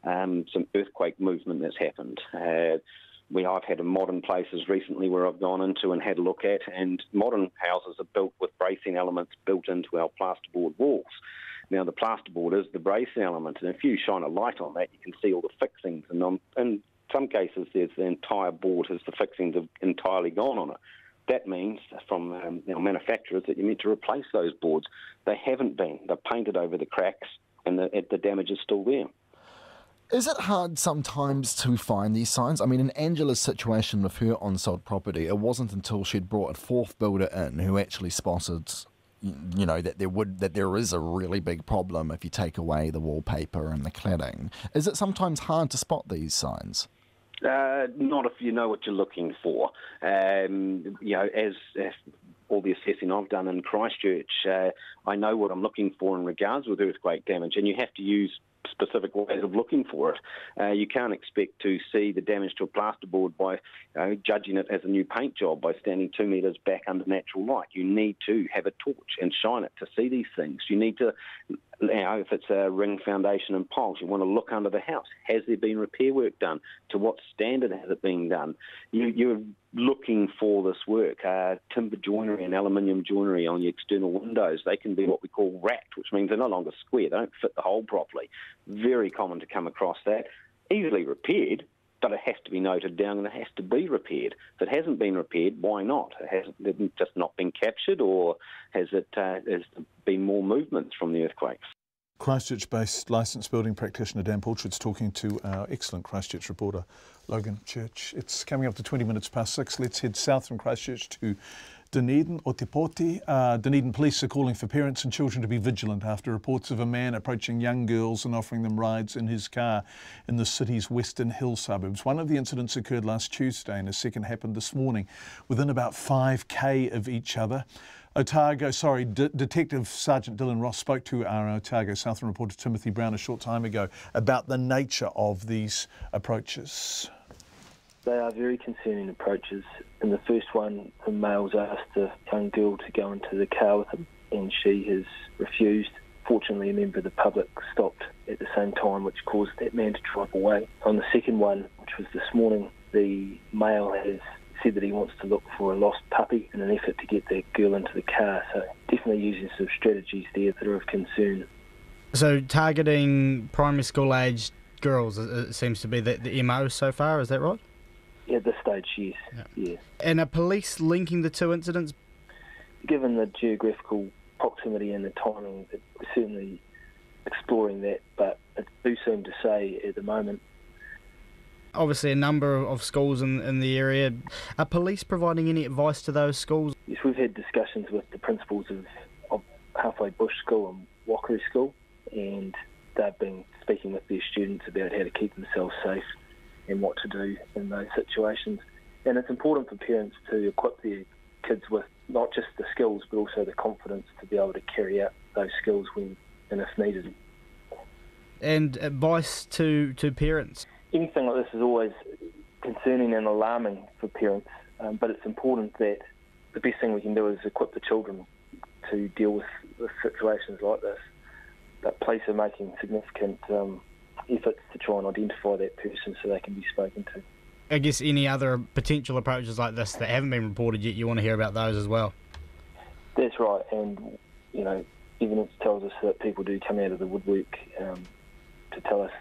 some earthquake movement that's happened. I've had modern places recently where I've gone into and had a look at, and modern houses are built with bracing elements built into our plasterboard walls. Now, the plasterboard is the bracing element, and if you shine a light on that, you can see all the fixings. And in some cases, the entire board the fixings have entirely gone on it. That means from manufacturers that you need to replace those boards. They haven't been. They're painted over the cracks, and the damage is still there. Is it hard sometimes to find these signs? I mean, in Angela's situation with her on-sold property, it wasn't until she'd brought a fourth builder in who actually spotted you know, that there is a really big problem if you take away the wallpaper and the cladding. Is it sometimes hard to spot these signs? Not if you know what you're looking for. You know, as all the assessing I've done in Christchurch, I know what I'm looking for in regards with earthquake damage, and you have to use specific ways of looking for it. You can't expect to see the damage to a plasterboard by judging it as a new paint job by standing 2 metres back under natural light. You need to have a torch and shine it to see these things. You need to, if it's a ring foundation and piles, you want to look under the house. Has there been repair work done? To what standard has it been done? You're looking for this work. Timber joinery and aluminium joinery on the external windows, they can be what we call racked, which means they're no longer square. They don't fit the hole properly. Very common to come across that. Easily repaired, but it has to be noted down and it has to be repaired. If it hasn't been repaired, why not? Has it just not been captured, or has there been more movements from the earthquakes? Christchurch-based licensed building practitioner Dan Portridge talking to our excellent Christchurch reporter Logan Church. It's coming up to 20 minutes past 6. Let's head south from Christchurch to Dunedin, Otepoti. Dunedin police are calling for parents and children to be vigilant after reports of a man approaching young girls and offering them rides in his car in the city's Western Hill suburbs. One of the incidents occurred last Tuesday and a second happened this morning within about 5k of each other. Detective Sergeant Dylan Ross spoke to our Otago Southern reporter Timothy Brown a short time ago about the nature of these approaches. They are very concerning approaches. In the first one, the male's asked a young girl to go into the car with him, and she has refused. Fortunately, a member of the public stopped at the same time, which caused that man to drive away. On the second one, which was this morning, the male has said that he wants to look for a lost puppy in an effort to get the girl into the car. So definitely using some strategies there that are of concern. So targeting primary school aged girls, it seems to be the MO so far, is that right? Yeah, at this stage, yes. Yeah. And are police linking the two incidents? Given the geographical proximity and the timing, we're certainly exploring that, but it's too soon to say at the moment. Obviously a number of schools in the area. Are police providing any advice to those schools? Yes, we've had discussions with the principals of Halfway Bush School and Wakaru School, and they've been speaking with their students about how to keep themselves safe and what to do in those situations. And it's important for parents to equip their kids with not just the skills but also the confidence to be able to carry out those skills when and if needed. And advice to parents? Anything like this is always concerning and alarming for parents, but it's important that the best thing we can do is equip the children to deal with situations like this. But police are making significant efforts to try and identify that person so they can be spoken to. I guess any other potential approaches like this that haven't been reported yet, you want to hear about those as well? That's right, and you know, evidence tells us that people do come out of the woodwork to tell us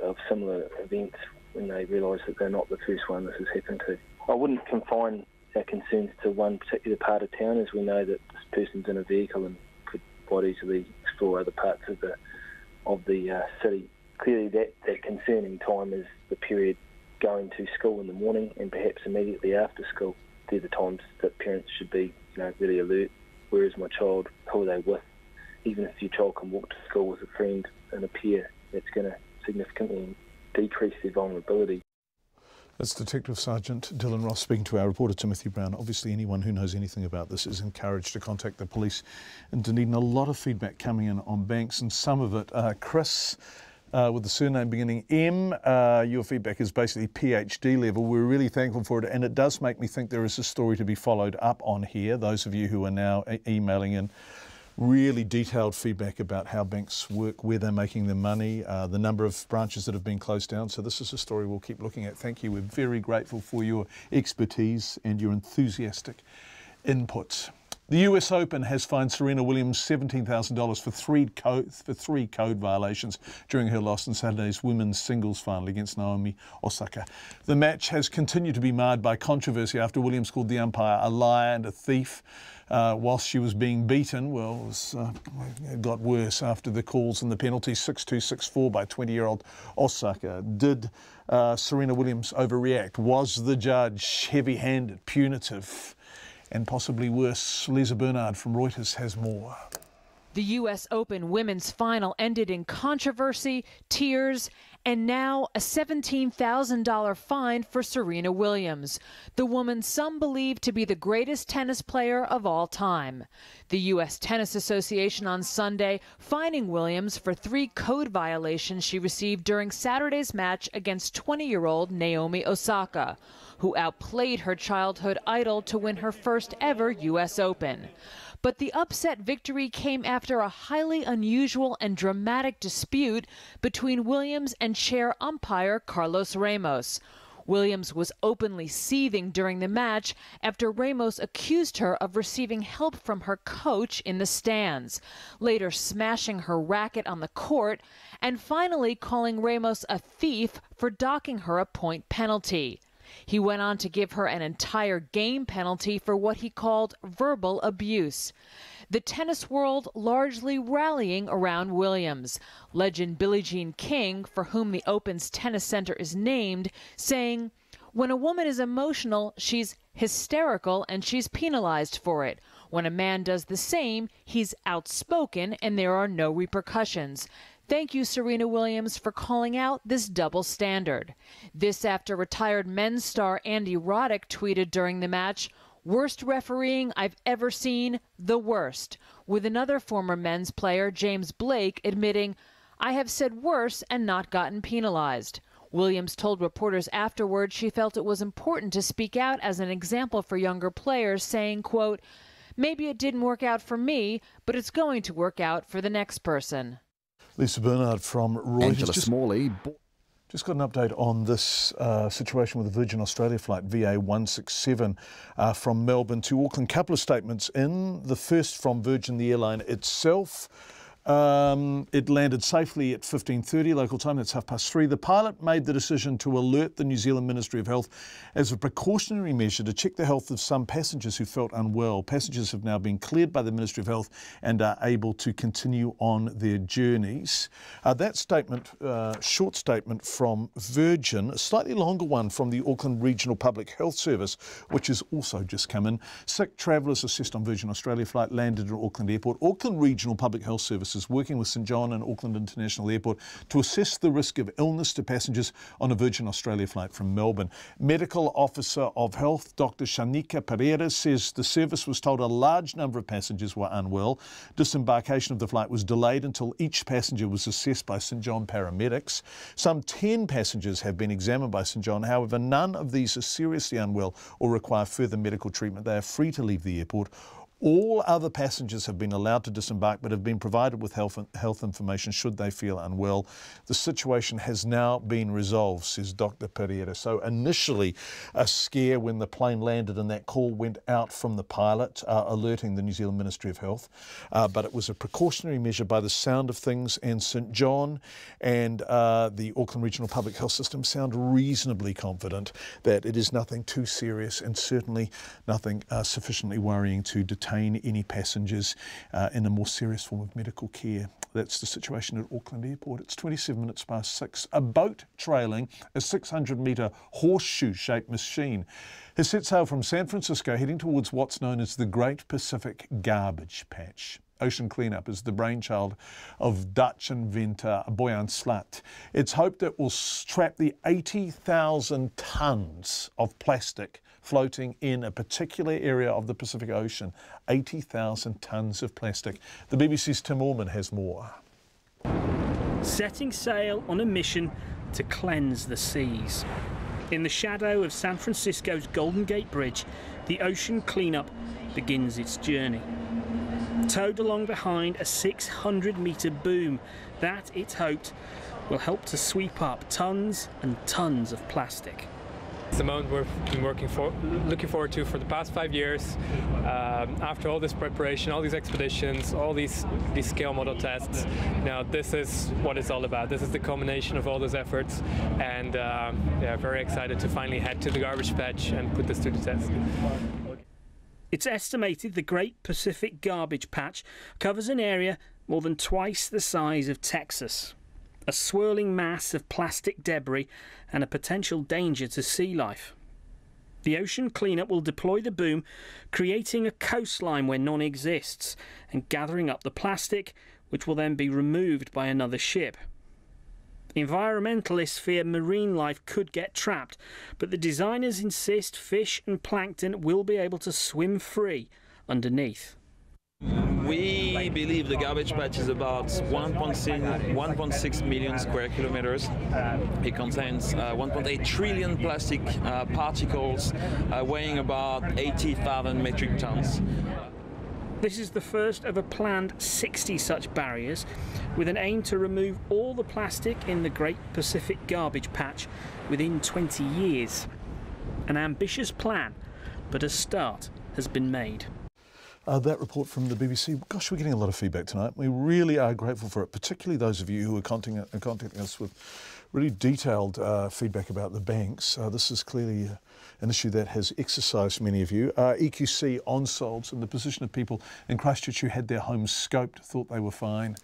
of similar events when they realise that they're not the first one this has happened to. I wouldn't confine our concerns to one particular part of town, as we know that this person's in a vehicle and could quite easily explore other parts of the city. Clearly that concerning time is the period going to school in the morning and perhaps immediately after school. They're the times that parents should be really alert. Where is my child? Who are they with? Even if your child can walk to school with a friend and a peer, that's going to significantly decrease their vulnerability. That's Detective Sergeant Dylan Ross speaking to our reporter Timothy Brown. Obviously anyone who knows anything about this is encouraged to contact the police in Dunedin. A lot of feedback coming in on Banks, and some of it, Chris, with the surname beginning M, your feedback is basically PhD level. We're really thankful for it, and it does make me think there is a story to be followed up on here. Those of you who are now emailing in really detailed feedback about how banks work, where they're making their money, the number of branches that have been closed down. So this is a story we'll keep looking at. Thank you. We're very grateful for your expertise and your enthusiastic input. The US Open has fined Serena Williams $17,000 for three code violations during her loss in Saturday's women's singles final against Naomi Osaka. The match has continued to be marred by controversy after Williams called the umpire a liar and a thief whilst she was being beaten. Well, it got worse after the calls and the penalties, 6-2, 6-4 by 20-year-old Osaka. Did Serena Williams overreact? Was the judge heavy-handed, punitive? and possibly worse. Lisa Bernard from Reuters has more. The US Open women's final ended in controversy, tears, and now a $17,000 fine for Serena Williams, the woman some believe to be the greatest tennis player of all time. The U.S. Tennis Association on Sunday fining Williams for 3 code violations she received during Saturday's match against 20-year-old Naomi Osaka, who outplayed her childhood idol to win her first ever U.S. Open. But the upset victory came after a highly unusual and dramatic dispute between Williams and chair umpire Carlos Ramos. Williams was openly seething during the match after Ramos accused her of receiving help from her coach in the stands, later smashing her racket on the court, and finally calling Ramos a thief for docking her a point penalty. He went on to give her an entire game penalty for what he called verbal abuse. The tennis world largely rallying around Williams. Legend Billie Jean King, for whom the Open's tennis center is named, saying, "When a woman is emotional, she's hysterical and she's penalized for it. When a man does the same, he's outspoken and there are no repercussions. Thank you, Serena Williams, for calling out this double standard." This after retired men's star Andy Roddick tweeted during the match, "Worst refereeing I've ever seen, the worst," with another former men's player, James Blake, admitting, "I have said worse and not gotten penalized." Williams told reporters afterward she felt it was important to speak out as an example for younger players, saying, quote, "Maybe it didn't work out for me, but it's going to work out for the next person." Lisa Bernard from Reuters. Angela Smalley. Just got an update on this situation with the Virgin Australia flight VA167 from Melbourne to Auckland. Couple of statements in. The first from Virgin, the airline itself. It landed safely at 15:30 local time, that's 3:30. The pilot made the decision to alert the New Zealand Ministry of Health as a precautionary measure to check the health of some passengers who felt unwell. Passengers have now been cleared by the Ministry of Health and are able to continue on their journeys. That statement, short statement from Virgin, a slightly longer one from the Auckland Regional Public Health Service, which has also just come in. Sick travellers assessed on Virgin Australia flight landed at Auckland Airport. Auckland Regional Public Health Service is working with St John and Auckland International Airport to assess the risk of illness to passengers on a Virgin Australia flight from Melbourne. Medical Officer of Health, Dr. Shanika Pereira, says the service was told a large number of passengers were unwell. Disembarkation of the flight was delayed until each passenger was assessed by St John paramedics. Some 10 passengers have been examined by St John. However, none of these are seriously unwell or require further medical treatment. They are free to leave the airport. All other passengers have been allowed to disembark but have been provided with health information should they feel unwell. The situation has now been resolved, says Dr. Pereira. So initially a scare when the plane landed and that call went out from the pilot alerting the New Zealand Ministry of Health. But it was a precautionary measure by the sound of things, and St John and the Auckland Regional Public Health System sound reasonably confident that it is nothing too serious and certainly nothing sufficiently worrying to detain any passengers in a more serious form of medical care. That's the situation at Auckland Airport. It's 27 minutes past 6. A boat trailing a 600-metre horseshoe-shaped machine has set sail from San Francisco heading towards what's known as the Great Pacific Garbage Patch. Ocean cleanup is the brainchild of Dutch inventor Boyan Slat. It's hoped it will trap the 80,000 tonnes of plastic floating in a particular area of the Pacific Ocean. 80,000 tonnes of plastic. The BBC's Tim Orman has more. Setting sail on a mission to cleanse the seas. In the shadow of San Francisco's Golden Gate Bridge, the ocean cleanup begins its journey. Towed along behind a 600-metre boom that, it's hoped, will help to sweep up tonnes and tonnes of plastic. It's the moment we've been looking forward to for the past 5 years. After all this preparation, all these expeditions, all these scale model tests, now this is what it's all about. This is the culmination of all those efforts, and yeah, very excited to finally head to the garbage patch and put this to the test. It's estimated the Great Pacific Garbage Patch covers an area more than twice the size of Texas. A swirling mass of plastic debris and a potential danger to sea life. The ocean cleanup will deploy the boom, creating a coastline where none exists, and gathering up the plastic, which will then be removed by another ship. Environmentalists fear marine life could get trapped, but the designers insist fish and plankton will be able to swim free underneath. We believe the garbage patch is about 1.6 million square kilometers. It contains 1.8 trillion plastic particles weighing about 80,000 metric tons. This is the first of a planned 60 such barriers, with an aim to remove all the plastic in the Great Pacific Garbage Patch within 20 years. An ambitious plan, but a start has been made. That report from the BBC, gosh, we're getting a lot of feedback tonight. We really are grateful for it, particularly those of you who are contacting us with really detailed feedback about the banks. This is clearly an issue that has exercised many of you. EQC on-solds in the position of people in Christchurch who had their homes scoped, thought they were fine.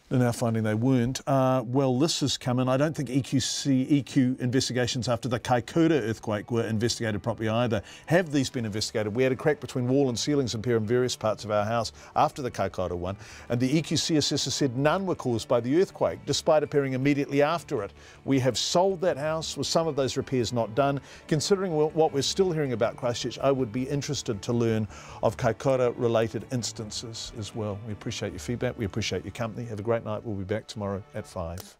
They're now finding they weren't. Well, this has come in. I don't think EQ investigations after the Kaikoura earthquake were investigated properly either. Have these been investigated? We had a crack between wall and ceilings impair in various parts of our house after the Kaikoura one, and the EQC assessor said none were caused by the earthquake, despite appearing immediately after it. We have sold that house with some of those repairs not done. Considering what we're still hearing about Christchurch, I would be interested to learn of Kaikoura-related instances as well. We appreciate your feedback. We appreciate your company. Have a great night. We'll be back tomorrow at 5.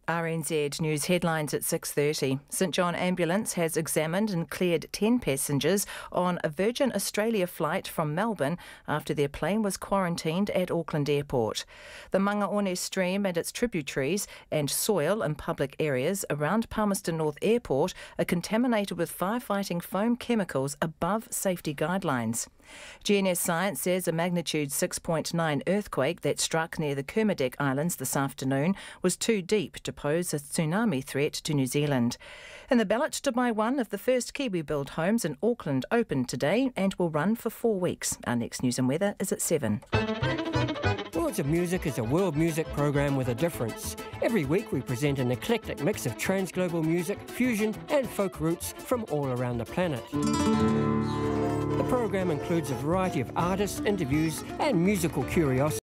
RNZ News headlines at 6:30. St John Ambulance has examined and cleared 10 passengers on a Virgin Australia flight from Melbourne after their plane was quarantined at Auckland Airport. The Mangaone stream and its tributaries and soil in public areas around Palmerston North Airport are contaminated with firefighting foam chemicals above safety guidelines. GNS Science says a magnitude 6.9 earthquake that struck near the Kermadec Islands this afternoon was too deep to pose a tsunami threat to New Zealand. And the ballot to buy one of the first Kiwi-built homes in Auckland opened today and will run for 4 weeks. Our next news and weather is at 7. Worlds of Music is a world music program with a difference. Every week we present an eclectic mix of trans-global music, fusion and folk roots from all around the planet. The program includes a variety of artists, interviews and musical curiosities.